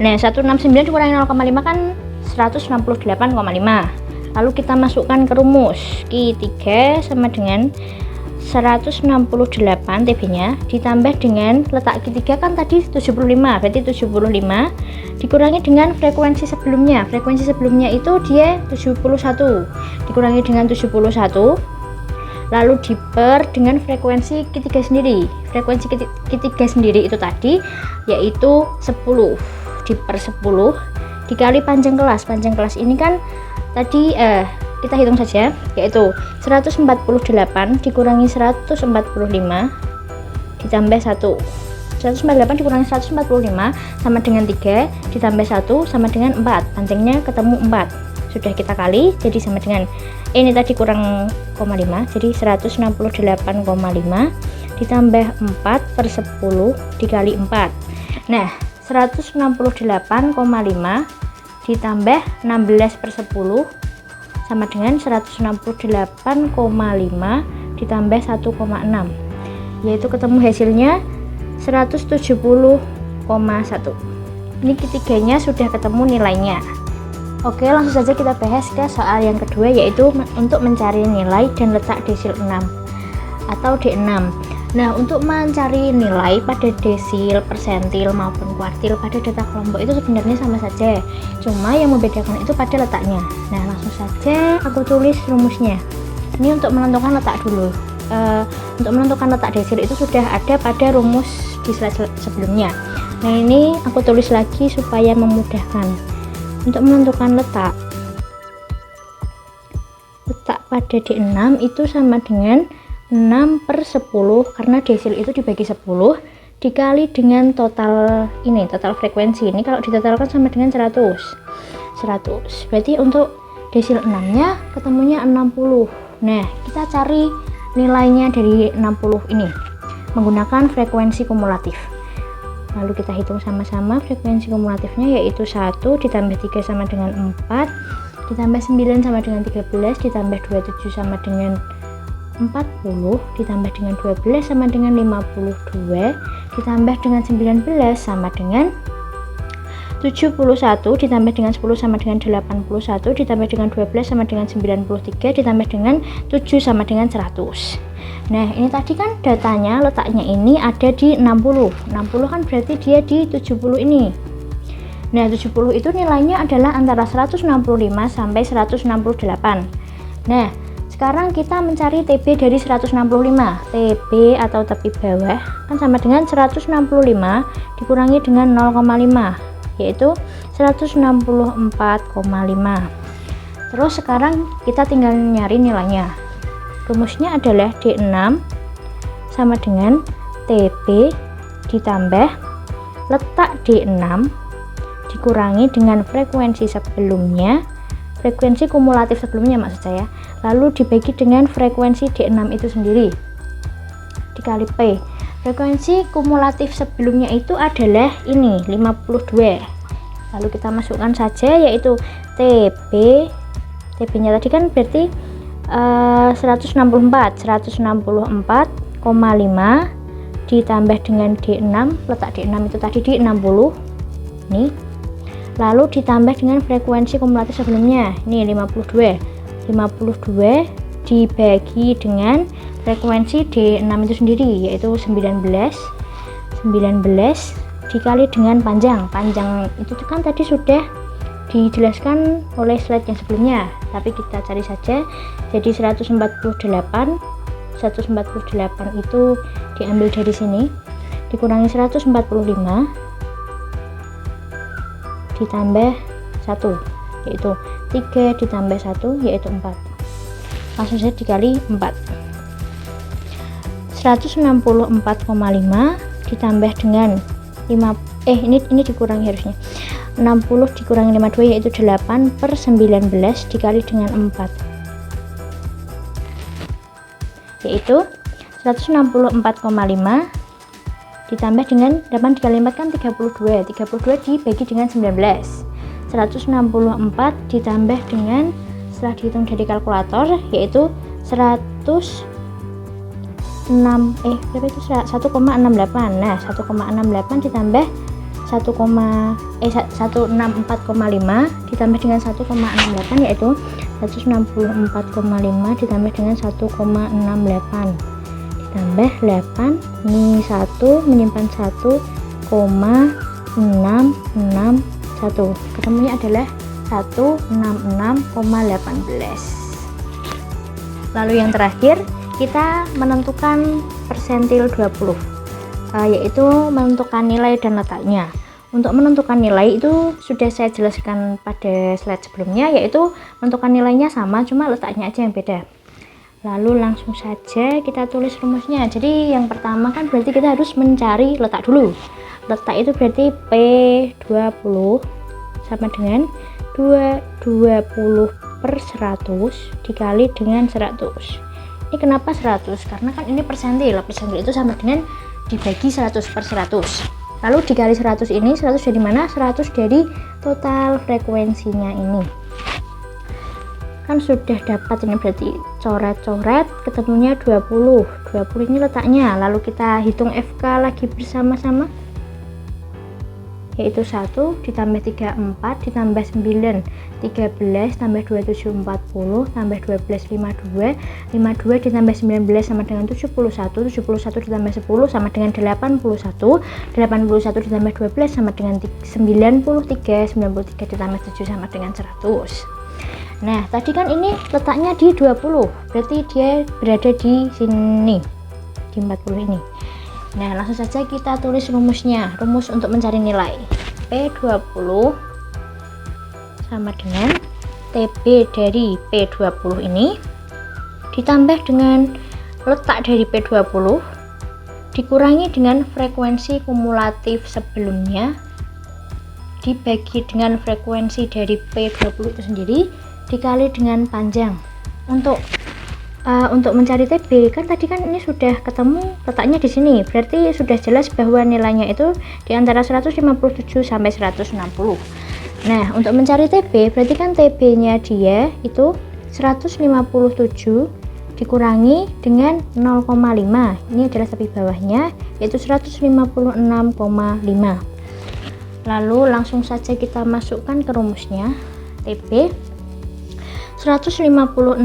Nah, 169 dikurangi 0,5 kan 168,5. Lalu kita masukkan ke rumus Q3 sama dengan 168 TB-nya ditambah dengan letak Q3 kan tadi 75, berarti 75 dikurangi dengan frekuensi sebelumnya. Frekuensi sebelumnya itu dia 71 dikurangi dengan 71, lalu diper dengan frekuensi Q3 sendiri. Frekuensi Q3 sendiri itu tadi yaitu 10 diper 10 dikali panjang kelas. Panjang kelas ini kan tadi kita hitung saja, yaitu 148 dikurangi 145 ditambah 1. 148 dikurangi 145 sama dengan 3 ditambah 1 sama dengan 4. Panjangnya ketemu 4. Sudah kita kali jadi sama dengan ini tadi kurang 0,5, jadi 168,5 ditambah 4 per 10 dikali 4. Nah, 168,5 ditambah 16 per 10 sama dengan 168,5 ditambah 1,6, yaitu ketemu hasilnya 170,1. Ini ketiganya sudah ketemu nilainya. Oke, langsung saja kita bahas ke soal yang kedua, yaitu untuk mencari nilai dan letak desil 6 atau D6. Nah, untuk mencari nilai pada desil, persentil maupun kuartil pada data kelompok itu sebenarnya sama saja, cuma yang membedakan itu pada letaknya. Nah, langsung saja aku tulis rumusnya. Ini untuk menentukan letak dulu. Untuk menentukan letak desil itu sudah ada pada rumus di slide sebelumnya. Nah, ini aku tulis lagi supaya memudahkan. Untuk menentukan letak pada D6 itu sama dengan 6 per 10, karena desil itu dibagi 10 dikali dengan total ini, total frekuensi ini kalau ditotalkan sama dengan 100. Berarti untuk desil 6 nya ketemunya 60. Nah, kita cari nilainya dari 60 ini menggunakan frekuensi kumulatif. Lalu kita hitung sama-sama frekuensi kumulatifnya, yaitu 1 ditambah 3 sama dengan 4 ditambah 9 sama dengan 13 ditambah 27 sama dengan 40 ditambah dengan 12 sama dengan 52 ditambah dengan 19 sama dengan 71 ditambah dengan 10 sama dengan 81 ditambah dengan 12 sama dengan 93 ditambah dengan 7 sama dengan 100. Nah, ini tadi kan datanya, letaknya ini ada di 60 kan berarti dia di 70 ini. Nah, 70 itu nilainya adalah antara 165 sampai 168. Nah, sekarang kita mencari TB dari 165. TB atau tepi bawah kan sama dengan 165 dikurangi dengan 0,5, yaitu 164,5. Terus sekarang kita tinggal nyari nilainya. Rumusnya adalah D6 sama dengan TB ditambah letak D6 dikurangi dengan frekuensi sebelumnya, frekuensi kumulatif sebelumnya maksud saya, lalu dibagi dengan frekuensi D6 itu sendiri dikali P. Frekuensi kumulatif sebelumnya itu adalah ini 52. Lalu kita masukkan saja, yaitu TB nya tadi kan berarti 164,5 ditambah dengan D6, letak D6 itu tadi di 60 nih, lalu ditambah dengan frekuensi kumulatif sebelumnya ini 52 dibagi dengan frekuensi D6 itu sendiri, yaitu 19 dikali dengan panjang itu kan tadi sudah dijelaskan oleh slide yang sebelumnya, tapi kita cari saja. Jadi 148 itu diambil dari sini dikurangi 145 ditambah 1, yaitu 3 ditambah 1 yaitu 4, langsung saja dikali 4. 164,5 ditambah dengan 5, ini dikurangi harusnya 60 dikurangi 52 yaitu 8/19 dikali dengan 4, yaitu 164,5 ditambah dengan 8 dikali 4 kan 32 dibagi dengan 19, 164 ditambah dengan, setelah dihitung dari kalkulator, yaitu 1,68. Nah 1,68 ditambah 164,5 ditambah dengan 1,68 yaitu 164,5 ditambah dengan 1,68 ditambah 8, ini 1 menyimpan 1,661, ketemunya adalah 166,18. Lalu yang terakhir kita menentukan persentil 20, yaitu menentukan nilai dan letaknya. Untuk menentukan nilai itu sudah saya jelaskan pada slide sebelumnya, yaitu menentukan nilainya sama, cuma letaknya aja yang beda. Lalu langsung saja kita tulis rumusnya. Jadi yang pertama kan berarti kita harus mencari letak dulu. Letak itu berarti P20 sama dengan 20/100 dikali dengan 100. Ini kenapa 100? Karena kan ini persentil. Persentil itu sama dengan dibagi 100/100. Lalu dikali 100 ini, 100 dari mana? 100 dari total frekuensinya ini. Kan sudah dapat, ini berarti coret-coret ketemunya 20 ini letaknya. Lalu kita hitung FK lagi bersama-sama, yaitu 1 ditambah 34 ditambah 9 13 tambah 27 40 tambah 12 52 ditambah 19 sama dengan 71 ditambah 10 sama dengan 81 ditambah 12 sama dengan 93 ditambah 7 sama dengan 100. Nah tadi kan ini letaknya di 20, berarti dia berada di sini, di 40 ini. Nah langsung saja kita tulis rumusnya. Rumus untuk mencari nilai P20 sama dengan TB dari P20 ini ditambah dengan letak dari P20 dikurangi dengan frekuensi kumulatif sebelumnya dibagi dengan frekuensi dari P20 itu sendiri dikali dengan panjang. Untuk mencari TB kan tadi kan ini sudah ketemu letaknya di sini, berarti sudah jelas bahwa nilainya itu di antara 157 sampai 160. Nah untuk mencari TB berarti kan TB nya dia itu 157 dikurangi dengan 0,5, ini adalah tepi bawahnya, yaitu 156,5. Lalu langsung saja kita masukkan ke rumusnya. TB 156,5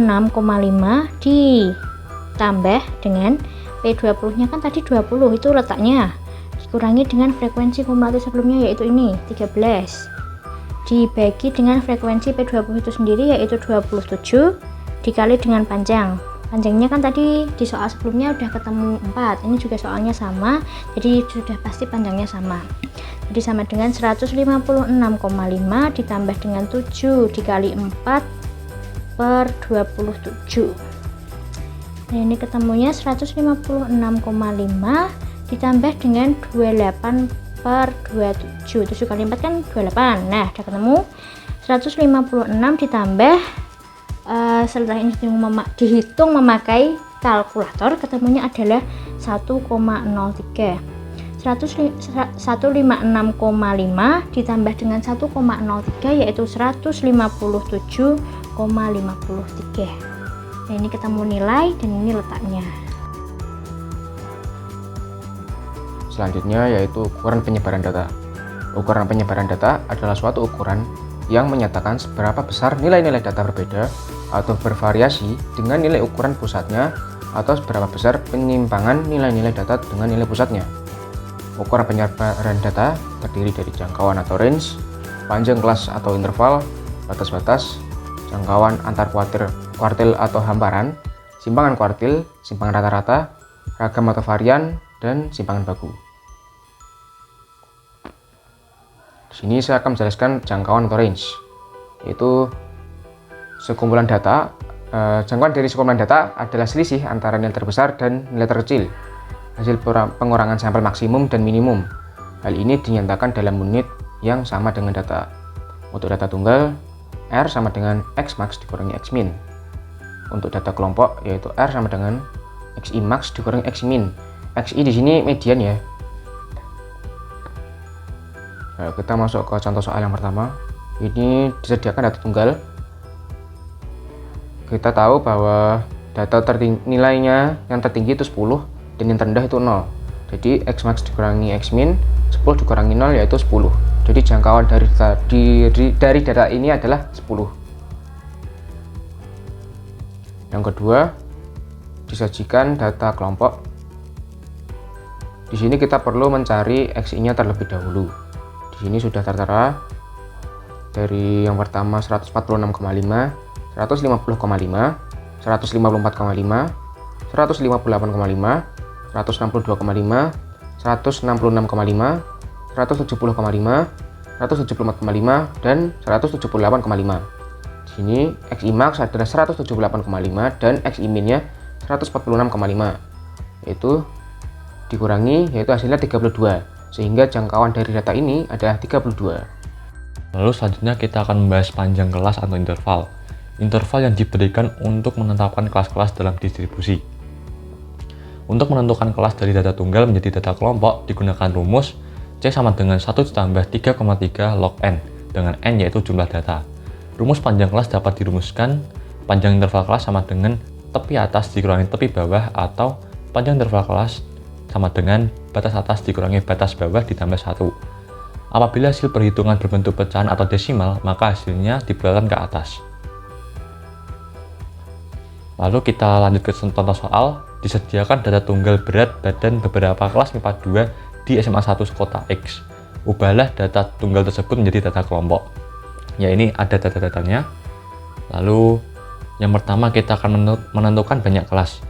ditambah dengan P20 nya kan tadi 20 itu letaknya, dikurangi dengan frekuensi kumulatif sebelumnya yaitu ini 13 dibagi dengan frekuensi P20 itu sendiri yaitu 27 dikali dengan panjangnya kan tadi di soal sebelumnya udah ketemu 4, ini juga soalnya sama, jadi sudah pasti panjangnya sama. Jadi sama dengan 156,5 ditambah dengan 7 dikali 4/27. Nah, ini ketemunya 156,5 ditambah dengan 28 per 27. 7 kali 4 kan 28. Nah, udah ketemu. 156 ditambah setelah ini dihitung memakai kalkulator, ketemunya adalah 1,03. 156,5 ditambah dengan 1,03 yaitu 157,53. Nah, ini ketemu nilai dan ini letaknya. Selanjutnya yaitu ukuran penyebaran data. Ukuran penyebaran data adalah suatu ukuran yang menyatakan seberapa besar nilai-nilai data berbeda atau bervariasi dengan nilai ukuran pusatnya atau seberapa besar penyimpangan nilai-nilai data dengan nilai pusatnya. Ukuran penyebaran data terdiri dari jangkauan atau range, panjang kelas atau interval, batas-batas, jangkauan antar kuartil atau hamparan, simpangan kuartil, simpangan rata-rata, ragam atau varian, dan simpangan baku. Di sini saya akan menjelaskan jangkauan atau range, yaitu sekumpulan data. Jangkauan dari sekumpulan data adalah selisih antara nilai terbesar dan nilai terkecil, hasil pengurangan sampel maksimum dan minimum. Hal ini dinyatakan dalam unit yang sama dengan data. Untuk data tunggal, R sama dengan X max dikurangi X min. Untuk data kelompok, yaitu R sama dengan XI max dikurangi X min. XI di sini median ya. Nah, kita masuk ke contoh soal yang pertama. Ini disediakan data tunggal. Kita tahu bahwa data nilainya yang tertinggi itu 10 dan yang terendah itu 0. Jadi X max dikurangi X min, 10 dikurangi 0 yaitu 10. Jadi jangkauan dari data ini adalah 10. Yang kedua, disajikan data kelompok. Di sini kita perlu mencari XI-nya terlebih dahulu. Di sini sudah tertera dari yang pertama 146,5, 150,5, 154,5, 158,5, 162,5, 166,5, 170,5, 174,5, dan 178,5. Di sini XI max adalah 178,5 dan XI min-nya 146,5. Yaitu dikurangi, yaitu hasilnya 32. Sehingga jangkauan dari data ini adalah 32. Lalu selanjutnya kita akan membahas panjang kelas atau interval. Interval yang diberikan untuk menetapkan kelas-kelas dalam distribusi. Untuk menentukan kelas dari data tunggal menjadi data kelompok digunakan rumus C sama dengan 1 ditambah 3,3 log N, dengan N yaitu jumlah data. Rumus panjang kelas dapat dirumuskan panjang interval kelas sama dengan tepi atas dikurangi tepi bawah, atau panjang interval kelas sama dengan batas atas dikurangi batas bawah ditambah 1. Apabila hasil perhitungan berbentuk pecahan atau desimal, maka hasilnya dibelokkan ke atas. Lalu kita lanjut ke contoh soal. Disediakan data tunggal berat badan beberapa kelas MIPA 2 di SMA 1 kota X. Ubahlah data tunggal tersebut menjadi data kelompok. Ya, ini ada data-datanya. Lalu yang pertama kita akan menentukan banyak kelas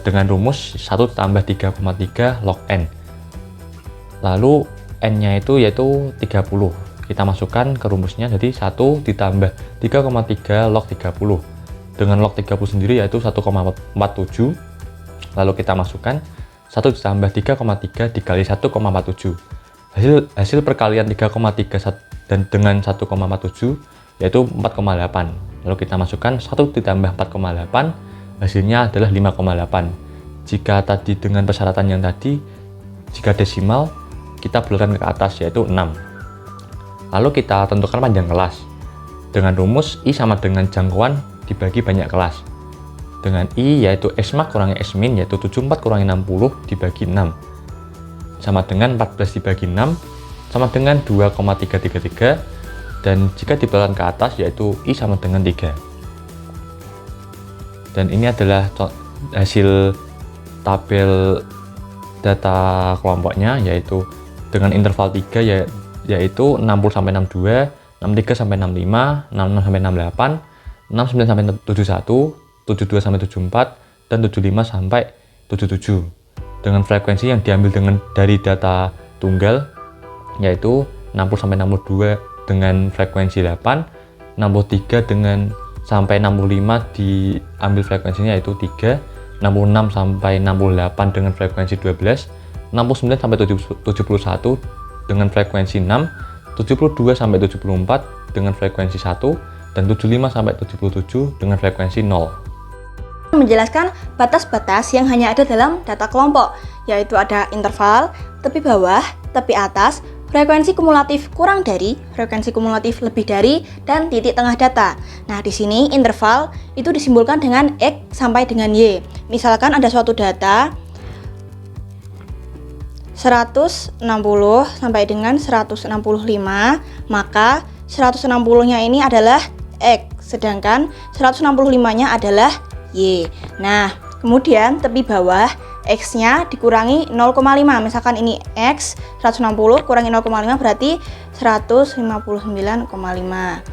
dengan rumus 1 tambah 3,3 log N. Lalu N-nya itu yaitu 30. Kita masukkan ke rumusnya, jadi 1 ditambah 3,3 log 30. Dengan log 30 sendiri yaitu 1,47. Lalu kita masukkan 1 ditambah 3,3 dikali 1,47. Hasil perkalian 3,3 dan dengan 1,47 yaitu 4,8. Lalu kita masukkan 1 ditambah 4,8, hasilnya adalah 5,8. Jika tadi dengan persyaratan yang tadi, jika desimal kita belokkan ke atas yaitu 6. Lalu kita tentukan panjang kelas. Dengan rumus I sama dengan jangkauan dibagi banyak kelas. Dengan I yaitu X max kurangi X min yaitu 74 kurangi 60 dibagi 6. Sama dengan 14 dibagi 6 sama dengan 2,333, dan jika dibelokkan ke atas yaitu I sama dengan 3. Dan ini adalah hasil tabel data kelompoknya, yaitu dengan interval 3 yaitu 60 sampai 62, 63 sampai 65, 66 sampai 68, 69 sampai 71, 72 sampai 74, dan 75 sampai 77. Dengan frekuensi yang diambil dari data tunggal yaitu 60 sampai 62 dengan frekuensi 8, 63 dengan sampai 65 diambil frekuensinya yaitu 3, 66 sampai 68 dengan frekuensi 12, 69 sampai 71 dengan frekuensi 6, 72 sampai 74 dengan frekuensi 1, dan 75 sampai 77 dengan frekuensi 0. Menjelaskan batas-batas yang hanya ada dalam data kelompok, yaitu ada interval, tepi bawah, tepi atas, frekuensi kumulatif kurang dari, frekuensi kumulatif lebih dari, dan titik tengah data. Nah, di sini interval itu disimbolkan dengan X sampai dengan Y. Misalkan ada suatu data 160 sampai dengan 165, maka 160-nya ini adalah X, sedangkan 165-nya adalah Y. Nah, kemudian tepi bawah X-nya dikurangi 0,5. Misalkan ini X 160 kurangi 0,5 berarti 159,5.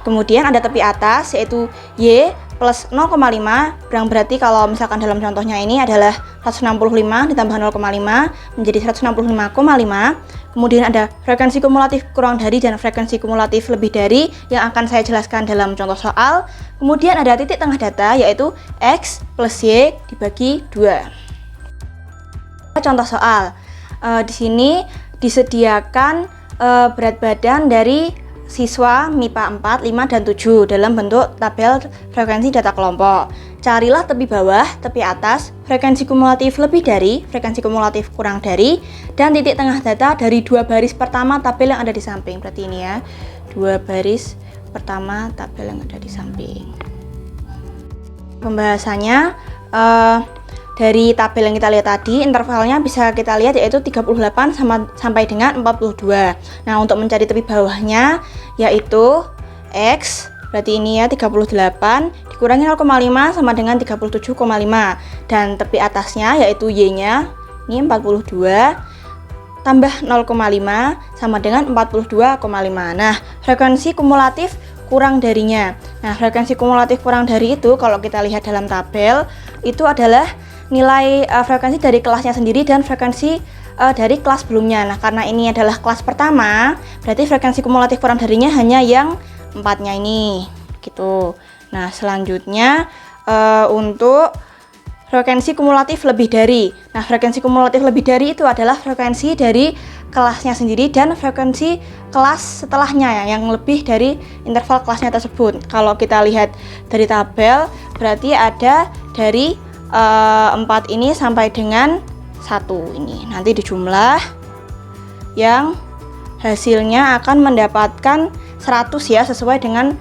Kemudian ada tepi atas yaitu Y plus 0,5, yang berarti kalau misalkan dalam contohnya ini adalah 165 ditambah 0,5 menjadi 165,5. Kemudian ada frekuensi kumulatif kurang dari dan frekuensi kumulatif lebih dari yang akan saya jelaskan dalam contoh soal. Kemudian ada titik tengah data yaitu X plus Y dibagi 2. Contoh soal, di sini disediakan berat badan dari siswa MIPA 4, 5, dan 7 dalam bentuk tabel frekuensi data kelompok. Carilah tepi bawah, tepi atas, frekuensi kumulatif lebih dari, frekuensi kumulatif kurang dari, dan titik tengah data dari dua baris pertama tabel yang ada di samping. Berarti ini ya, dua baris pertama tabel yang ada di samping. Pembahasannya dari tabel yang kita lihat tadi, intervalnya bisa kita lihat yaitu 38 sampai dengan 42. Nah, untuk mencari tepi bawahnya yaitu X, berarti ini ya 38 dikurangi 0,5 sama dengan 37,5, dan tepi atasnya yaitu Y-nya ini 42 tambah 0,5 sama dengan 42,5. Nah, frekuensi kumulatif kurang darinya. Nah, frekuensi kumulatif kurang dari itu kalau kita lihat dalam tabel itu adalah nilai frekuensi dari kelasnya sendiri dan frekuensi dari kelas sebelumnya. Nah, karena ini adalah kelas pertama, berarti frekuensi kumulatif kurang darinya hanya yang 4-nya ini gitu. Nah, selanjutnya untuk frekuensi kumulatif lebih dari. Nah, frekuensi kumulatif lebih dari itu adalah frekuensi dari kelasnya sendiri dan frekuensi kelas setelahnya yang lebih dari interval kelasnya tersebut. Kalau kita lihat dari tabel, berarti ada dari 4 ini sampai dengan 1 ini. Nanti dijumlah yang hasilnya akan mendapatkan 100 ya, sesuai dengan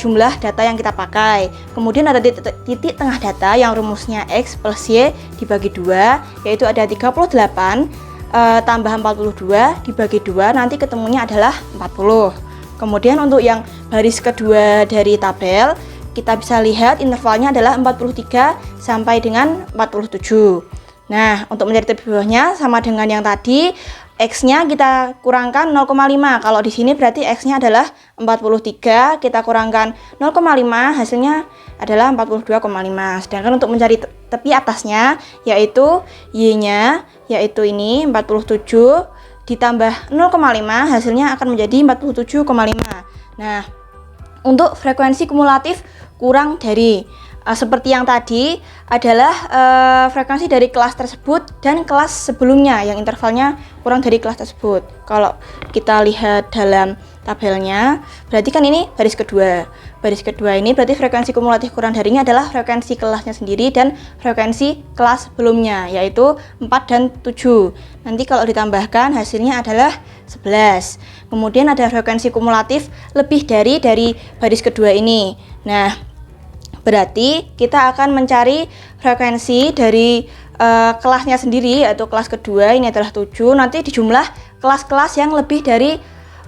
jumlah data yang kita pakai. Kemudian ada titik tengah data yang rumusnya X plus Y dibagi 2, yaitu ada 38 tambah 42 dibagi 2, nanti ketemunya adalah 40. Kemudian untuk yang baris kedua dari tabel, kita bisa lihat intervalnya adalah 43 sampai dengan 47. Nah, untuk mencari tepi bawahnya sama dengan yang tadi, X-nya kita kurangkan 0,5. Kalau di sini berarti X-nya adalah 43, kita kurangkan 0,5, hasilnya adalah 42,5. Sedangkan untuk mencari tepi atasnya, yaitu Y-nya, yaitu ini 47, ditambah 0,5, hasilnya akan menjadi 47,5. Nah, untuk frekuensi kumulatif kurang dari, seperti yang tadi adalah frekuensi dari kelas tersebut dan kelas sebelumnya yang intervalnya kurang dari kelas tersebut. Kalau kita lihat dalam tabelnya, berarti kan ini baris kedua. Baris kedua ini berarti frekuensi kumulatif kurang darinya adalah frekuensi kelasnya sendiri dan frekuensi kelas sebelumnya, yaitu 4 dan 7. Nanti kalau ditambahkan hasilnya adalah 11. Kemudian ada frekuensi kumulatif lebih dari baris kedua ini. Nah, berarti kita akan mencari frekuensi dari kelasnya sendiri, yaitu kelas kedua ini adalah 7. Nanti dijumlah kelas-kelas yang lebih dari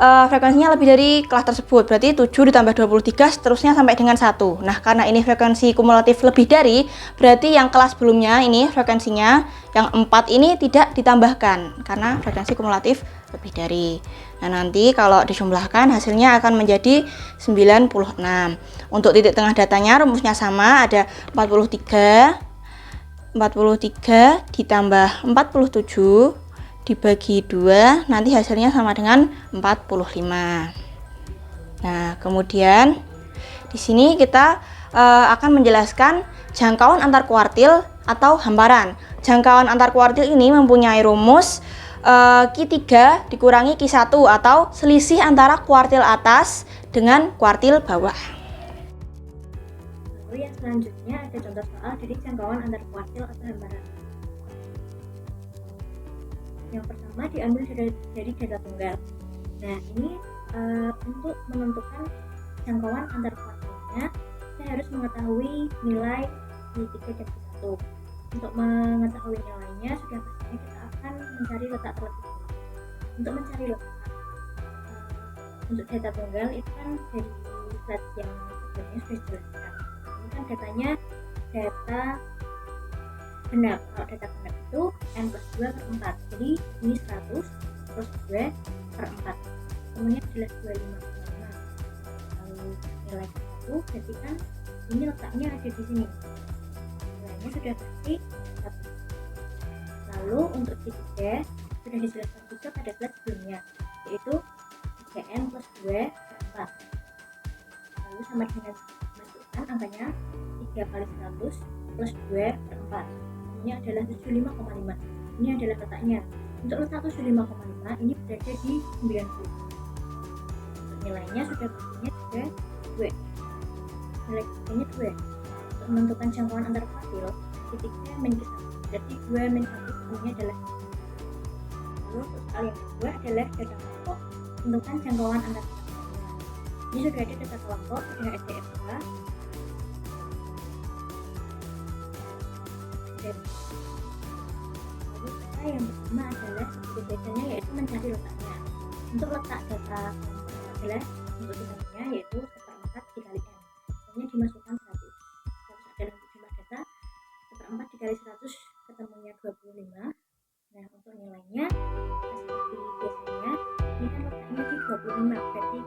frekuensinya lebih dari kelas tersebut. Berarti 7 ditambah 23 seterusnya sampai dengan 1. Nah, karena ini frekuensi kumulatif lebih dari, berarti yang kelas sebelumnya ini frekuensinya yang 4 ini tidak ditambahkan karena frekuensi kumulatif lebih dari. Nah, nanti kalau dijumlahkan hasilnya akan menjadi 96. Untuk titik tengah datanya rumusnya sama, ada 43 ditambah 47 dibagi 2, nanti hasilnya sama dengan 45. Nah, kemudian di sini kita akan menjelaskan jangkauan antar kuartil atau hamparan. Jangkauan antar kuartil ini mempunyai rumus Q3 dikurangi Q1 atau selisih antara kuartil atas dengan kuartil bawah. Lalu yang selanjutnya ada contoh soal dari jangkauan antar kuartil atau hamparan. Yang pertama diambil dari data tunggal. Nah, ini untuk menentukan jangkauan antar kuartilnya, saya harus mengetahui nilai Q3 dan Q1. Untuk mengetahui nilainya, sudah pastinya kita akan mencari letak terlebih dahulu. Untuk mencari letak, untuk data tunggal itu kan dari slide yang sebelumnya sudah dijelaskan. Ini kan datanya data genap. Kalau data genap itu n plus 2 per 4. Jadi ini 100 plus 2 per 4. Kemudian adalah 25,5. Lalu nilai 1 berarti kan ini letaknya ada di sini. Nilainya sudah pasti 1. Lalu untuk Q3 sudah dijelaskan juga pada slide sebelumnya, yaitu 3n plus 2 per 4. Lalu sama dengan masukkan angkanya 3 kali 100 plus 2 per 4. Ini adalah 75,5. Ini adalah letaknya. Untuk letak 75,5 ini berada di 90. Untuk nilainya sudah pastinya juga 2. Nilai Q3-nya 2. Untuk menentukan jangkauan antar kuartil, titiknya min Q1. Berarti 2 min 1 ketemunya adalah. Lalu untuk soal yang kedua adalah data kelompok. Tentukan jangkauan antar kuartilnya. Ini sudah ada data kelompok, sudah ada FK. Lalu kata yang pertama adalah bedanya yaitu mencari letaknya. Untuk letak data kelompok adalah untuk dikalinya yaitu 1/4 dikali n. Ini dimasukkan 100. 100 adalah untuk jumlah data. 1/4 dikali 100 ketemunya 25. Nah, untuk nilainya seperti biasanya ini kan letaknya di 25, berarti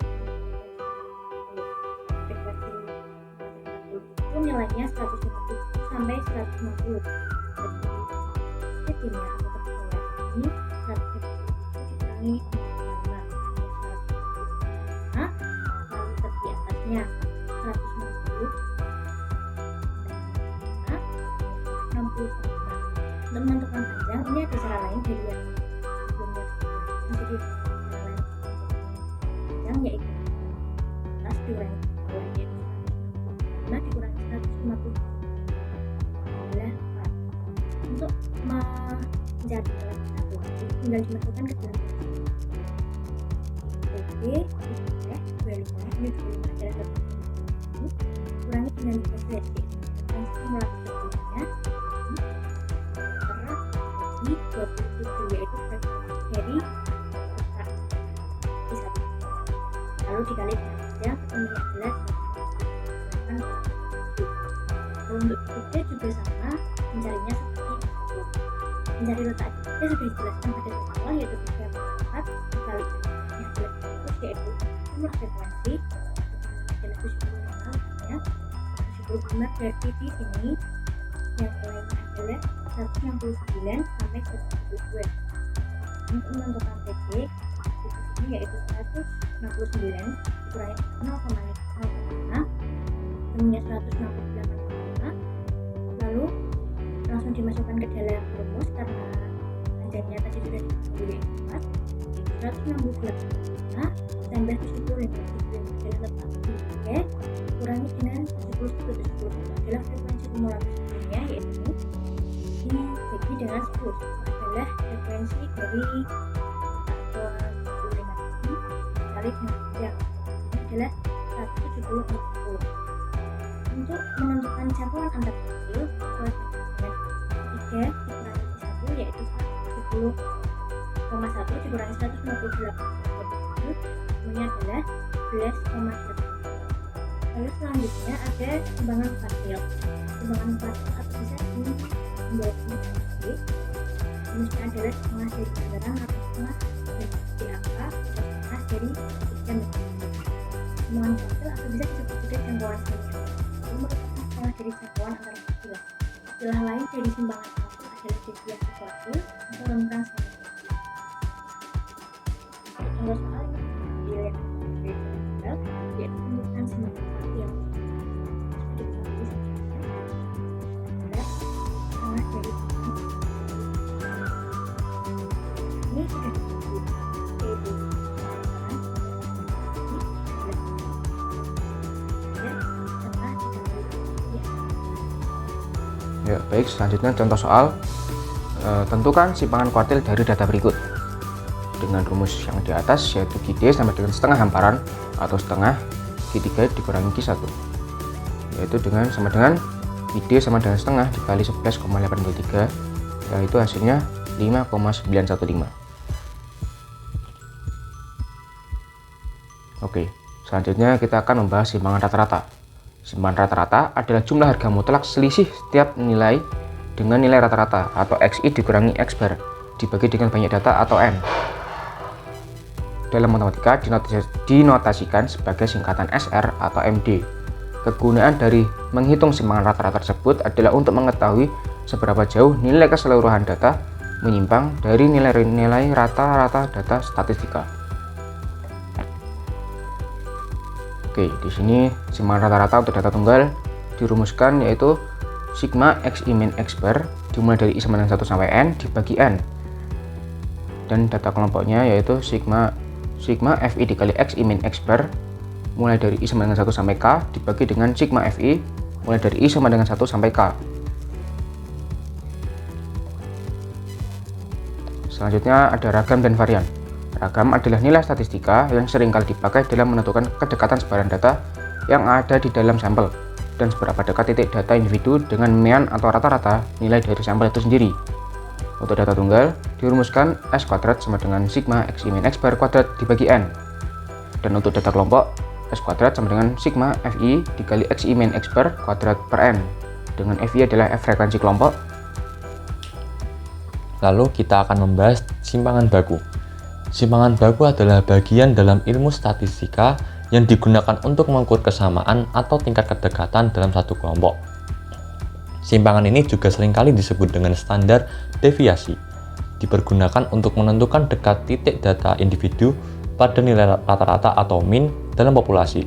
frekuensi 150 itu nilainya 150 sampai 150. Jadi settingnya atau ketika ini 150 dikurangi 45. Nah, lalu tepi atasnya 150 60. Untuk menentukan panjang, ini ada cara lain dari yang sebelumnya. Jadi cara lain panjang yaitu atas dikurangi bawah yaitu 150 dikurangi 150 adalah 4. Untuk menjadi nilai 1 tinggal dimasukkan ke dalam Oke, 25 ini 25 adalah 1 kurangi dengan 13 dan simulasinya di 27 yaitu frekuensi dari letak Q1. Lalu dikali dengan panjang ketemunya adalah 8,7. Untuk Q3 juga sama, mencarinya seperti itu. Mencari letak Q3 sudah dijelaskan pada awal yaitu 3,4 dikali panjangnya adalah 100 yaitu jumlah frekuensi adalah 75 letaknya 75 berarti di sini yang lainnya adalah 169 sampai 172. Untuk menentukan TP di sini yaitu 169 dikurangi 0,5 temunya 168,5. Lalu langsung dimasukkan ke dalam rumus karena panjangnya tadi sudah diketahui yaitu 4. 168,5 tambah 75 adalah letak 3 kurangi dengan 70 adalah frekuensi kumulatif sebelumnya yaitu dibagi dengan 10 adalah frekuensi dari 45 kali dengan panjang ini adalah 170. Untuk menentukan jangkauan antar kuartil dengan 3 dikurangi 1 yaitu 70,1 dikurangi 158,7 semuanya adalah 11,8. Lalu selanjutnya ada timbangan kuartil. Timbangan kuartil atau bisa menjadi jenisnya adalah setengah dari kebenaran atau setengah dari apa atau setengah dari jam. Timbangan kuartil atau bisa disebut juga jangkauan senior. Ini merupakan setengah dari jangkauan antara kuartil. Istilah lain dari timbangan kuartil adalah deviasi kuartil atau rentang senior. Contoh soal yang yaitu pembukaan senior kuartil. Ya, baik, selanjutnya contoh soal. Tentukan simpangan kuartil dari data berikut dengan rumus yang di atas, yaitu Q3 sama dengan setengah hamparan atau setengah Q3 dikurangi Q1, yaitu sama dengan Q3 sama dengan setengah dikali 11,83, yaitu hasilnya 5,915. Oke, selanjutnya kita akan membahas simpangan rata-rata. Simpangan rata-rata adalah jumlah harga mutlak selisih setiap nilai dengan nilai rata-rata atau XI dikurangi X bar dibagi dengan banyak data atau N. Dalam matematika dinotasikan sebagai singkatan SR atau MD. Kegunaan dari menghitung simpangan rata-rata tersebut adalah untuk mengetahui seberapa jauh nilai keseluruhan data menyimpang dari nilai-nilai rata-rata data statistika. Oke, di sini simpangan rata-rata untuk data tunggal dirumuskan yaitu sigma XI min X bar dimulai dari I sama dengan 1 sampai N dibagi N. Dan data kelompoknya yaitu sigma FI dikali XI min X bar mulai dari I sama dengan 1 sampai K dibagi dengan sigma FI mulai dari I sama dengan 1 sampai K. Selanjutnya ada ragam dan varian. Ragam adalah nilai statistika yang seringkali dipakai dalam menentukan kedekatan sebaran data yang ada di dalam sampel dan seberapa dekat titik data individu dengan mean atau rata-rata nilai dari sampel itu sendiri. Untuk data tunggal, dirumuskan S kuadrat sama dengan sigma XI min X bar kuadrat dibagi N. Dan untuk data kelompok, S kuadrat sama dengan sigma FI dikali XI min X bar kuadrat per N, dengan FI adalah F frekuensi kelompok. Lalu kita akan membahas simpangan baku. Simpangan baku adalah bagian dalam ilmu statistika yang digunakan untuk mengukur kesamaan atau tingkat kedekatan dalam satu kelompok. Simpangan ini juga seringkali disebut dengan standar deviasi. Dipergunakan untuk menentukan dekat titik data individu pada nilai rata-rata atau min dalam populasi.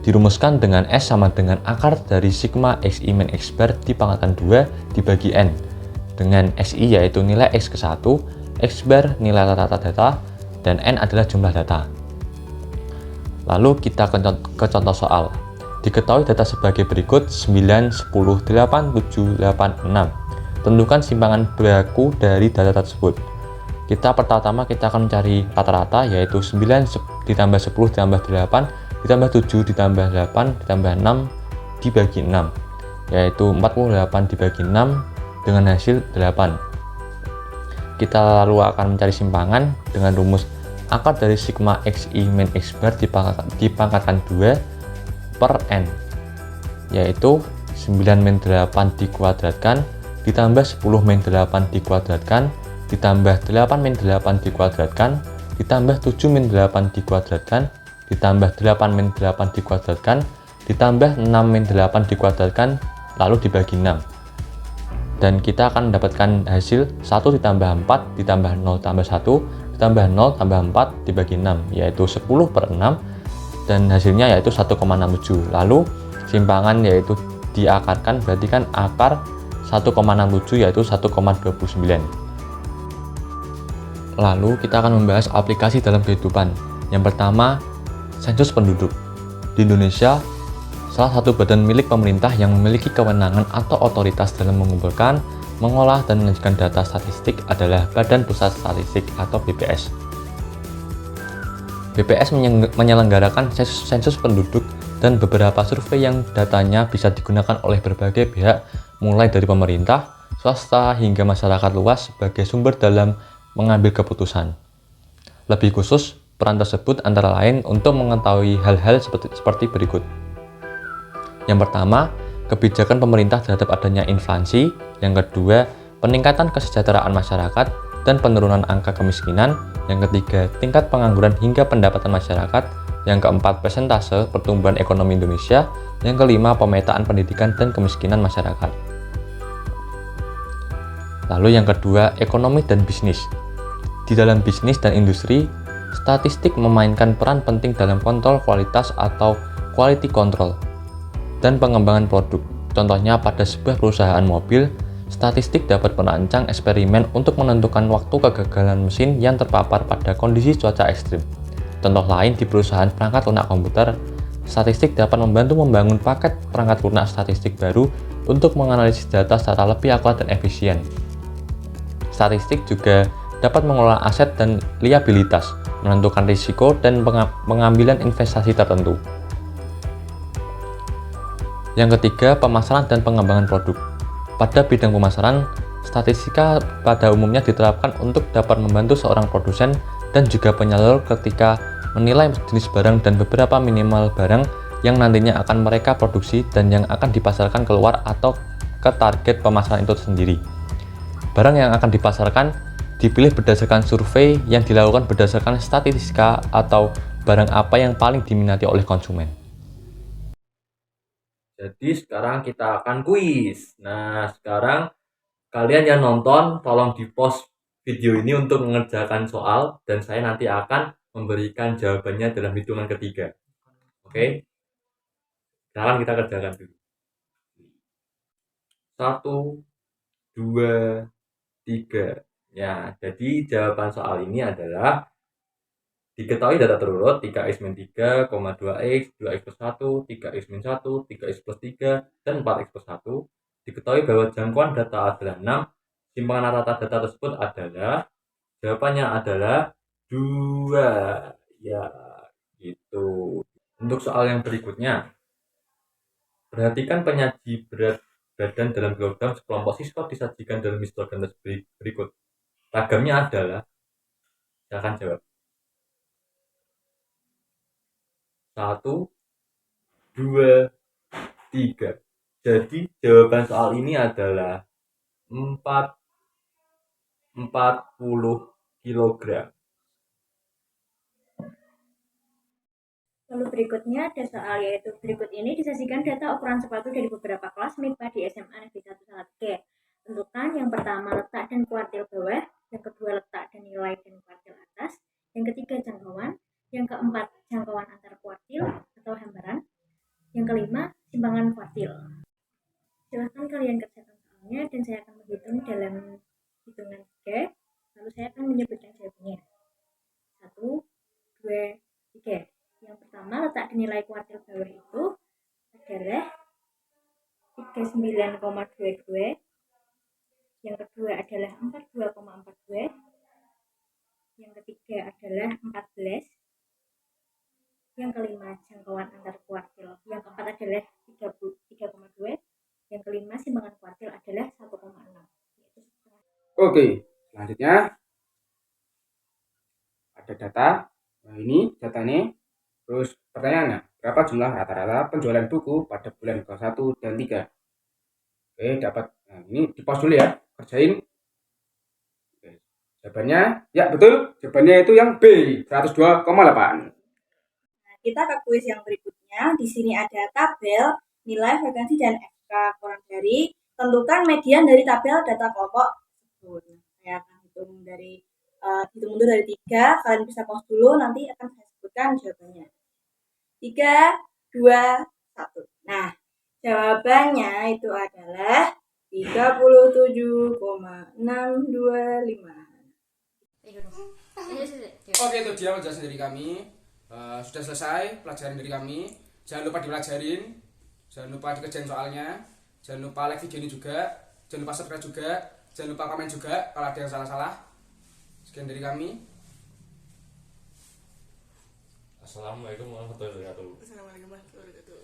Dirumuskan dengan S sama dengan akar dari sigma XI min X bar dipangkatan 2 dibagi N, dengan XI yaitu nilai X ke 1, X bar nilai rata-rata data, dan N adalah jumlah data. Lalu kita ke contoh soal. Diketahui data sebagai berikut 9, 10, 8, 7, 8, 6. Tentukan simpangan baku dari data tersebut. Pertama kita akan mencari rata-rata, yaitu 9 ditambah 10 ditambah 8 ditambah 7 ditambah 8 ditambah 6 dibagi 6, yaitu 48 dibagi 6 dengan hasil 8. Kita lalu akan mencari simpangan dengan rumus akar dari sigma XI min X bar dipangkatkan 2 per N, yaitu 9 min 8 dikuadratkan ditambah 10 min 8 dikuadratkan ditambah 8 min 8 dikuadratkan ditambah 7 min 8 dikuadratkan ditambah 8 min 8 dikuadratkan ditambah 6 min 8 dikuadratkan lalu dibagi 6. Dan kita akan mendapatkan hasil 1 ditambah 4 ditambah 0 tambah 1 ditambah 0 tambah 4 dibagi 6, yaitu 10 per 6, dan hasilnya yaitu 1,67. Lalu simpangan yaitu diakarkan, berarti kan akar 1,67 yaitu 1,29. Lalu kita akan membahas aplikasi dalam kehidupan. Yang pertama, sensus penduduk. Di Indonesia, salah satu badan milik pemerintah yang memiliki kewenangan atau otoritas dalam mengumpulkan, mengolah, dan menyajikan data statistik adalah Badan Pusat Statistik atau BPS. BPS menyelenggarakan sensus penduduk dan beberapa survei yang datanya bisa digunakan oleh berbagai pihak, mulai dari pemerintah, swasta, hingga masyarakat luas sebagai sumber dalam mengambil keputusan. Lebih khusus, peran tersebut antara lain untuk mengetahui hal-hal seperti berikut. Yang pertama, kebijakan pemerintah terhadap adanya inflasi. Yang kedua, peningkatan kesejahteraan masyarakat dan penurunan angka kemiskinan. Yang ketiga, tingkat pengangguran hingga pendapatan masyarakat. Yang keempat, persentase pertumbuhan ekonomi Indonesia. Yang kelima, pemetaan pendidikan dan kemiskinan masyarakat. Lalu yang kedua, ekonomi dan bisnis. Di dalam bisnis dan industri, statistik memainkan peran penting dalam kontrol kualitas atau quality control dan pengembangan produk. Contohnya pada sebuah perusahaan mobil, statistik dapat merancang eksperimen untuk menentukan waktu kegagalan mesin yang terpapar pada kondisi cuaca ekstrim. Contoh lain, di perusahaan perangkat lunak komputer, statistik dapat membantu membangun paket perangkat lunak statistik baru untuk menganalisis data secara lebih akurat dan efisien. Statistik juga dapat mengelola aset dan liabilitas, menentukan risiko dan pengambilan investasi tertentu. Yang ketiga, pemasaran dan pengembangan produk. Pada bidang pemasaran, statistika pada umumnya diterapkan untuk dapat membantu seorang produsen dan juga penyalur ketika menilai jenis barang dan beberapa minimal barang yang nantinya akan mereka produksi dan yang akan dipasarkan keluar atau ke target pemasaran itu sendiri. Barang yang akan dipasarkan dipilih berdasarkan survei yang dilakukan berdasarkan statistika atau barang apa yang paling diminati oleh konsumen. Jadi sekarang kita akan kuis. Nah, sekarang kalian yang nonton tolong di-pause video ini untuk mengerjakan soal dan saya nanti akan memberikan jawabannya dalam hitungan ketiga. Oke? Sekarang kita kerjakan dulu. 1, 2, 3. Ya, jadi jawaban soal ini adalah diketahui data terurut 3x-3, 2x, 2x plus 1, 3x-1, 3x plus 3, dan 4x plus 1. Diketahui bahwa jangkauan data adalah 6, simpangan rata data tersebut adalah, jawabannya adalah 2. Ya, gitu. Untuk soal yang berikutnya, perhatikan penyaji berat badan dalam kilogram sekelompok siswa disajikan dalam histogram berikut. Ragamnya adalah, silakan jawab. 1, 2, 3. Jadi jawaban soal ini adalah 40 kg. Lalu berikutnya ada soal yaitu berikut ini disajikan data ukuran sepatu dari beberapa kelas MIPA di SMA Negeri 1 Salatiga. Tentukan yang pertama letak dan kuartil bawah, yang kedua letak dan nilai dan kuartil atas, yang ketiga jangkauan, yang keempat jangkauan antar kuartil atau hambaran, yang kelima simpangan kuartil. Silahkan kalian kerjakan soalnya dan saya akan menghitung dalam hitungan 3, lalu saya akan menyebutkan jawabannya. 1, 2, 3. Yang pertama letak di nilai kuartil bawah itu adalah 39,22. Yang kedua adalah 42,42. Yang ketiga adalah 14. Yang kelima jangkauan antar kuartil. Yang keempat adalah 33,2. Yang kelima simpangan kuartil adalah 1,6. Oke, selanjutnya ada data. Nah, ini datanya. Terus pertanyaannya, berapa jumlah rata-rata penjualan buku pada bulan ke-1 dan 3? Oke, dapat. Nah, ini di-pause dulu ya, kerjain. Oke, jawabannya, ya betul, jawabannya itu yang B, 102,8. Nah, kita ke kuis yang berikutnya. Di sini ada tabel, nilai, frekuensi, dan FK kurang dari. Tentukan median dari tabel data kelompok tersebut. Nah, saya akan hitung mundur dari 3. Kalian bisa pause dulu, nanti akan saya sebutkan jawabannya. 3, 2, 1. Nah, jawabannya itu adalah 37,625. Oke, itu dia penjelasan dari kami. Sudah selesai pelajaran dari kami. Jangan lupa dipelajarin, jangan lupa dikerjain soalnya, jangan lupa like video ini juga, jangan lupa subscribe juga, jangan lupa komen juga kalau ada yang salah-salah. Sekian dari kami. Assalamualaikum warahmatullahi wabarakatuh. Assalamualaikum warahmatullahi wabarakatuh.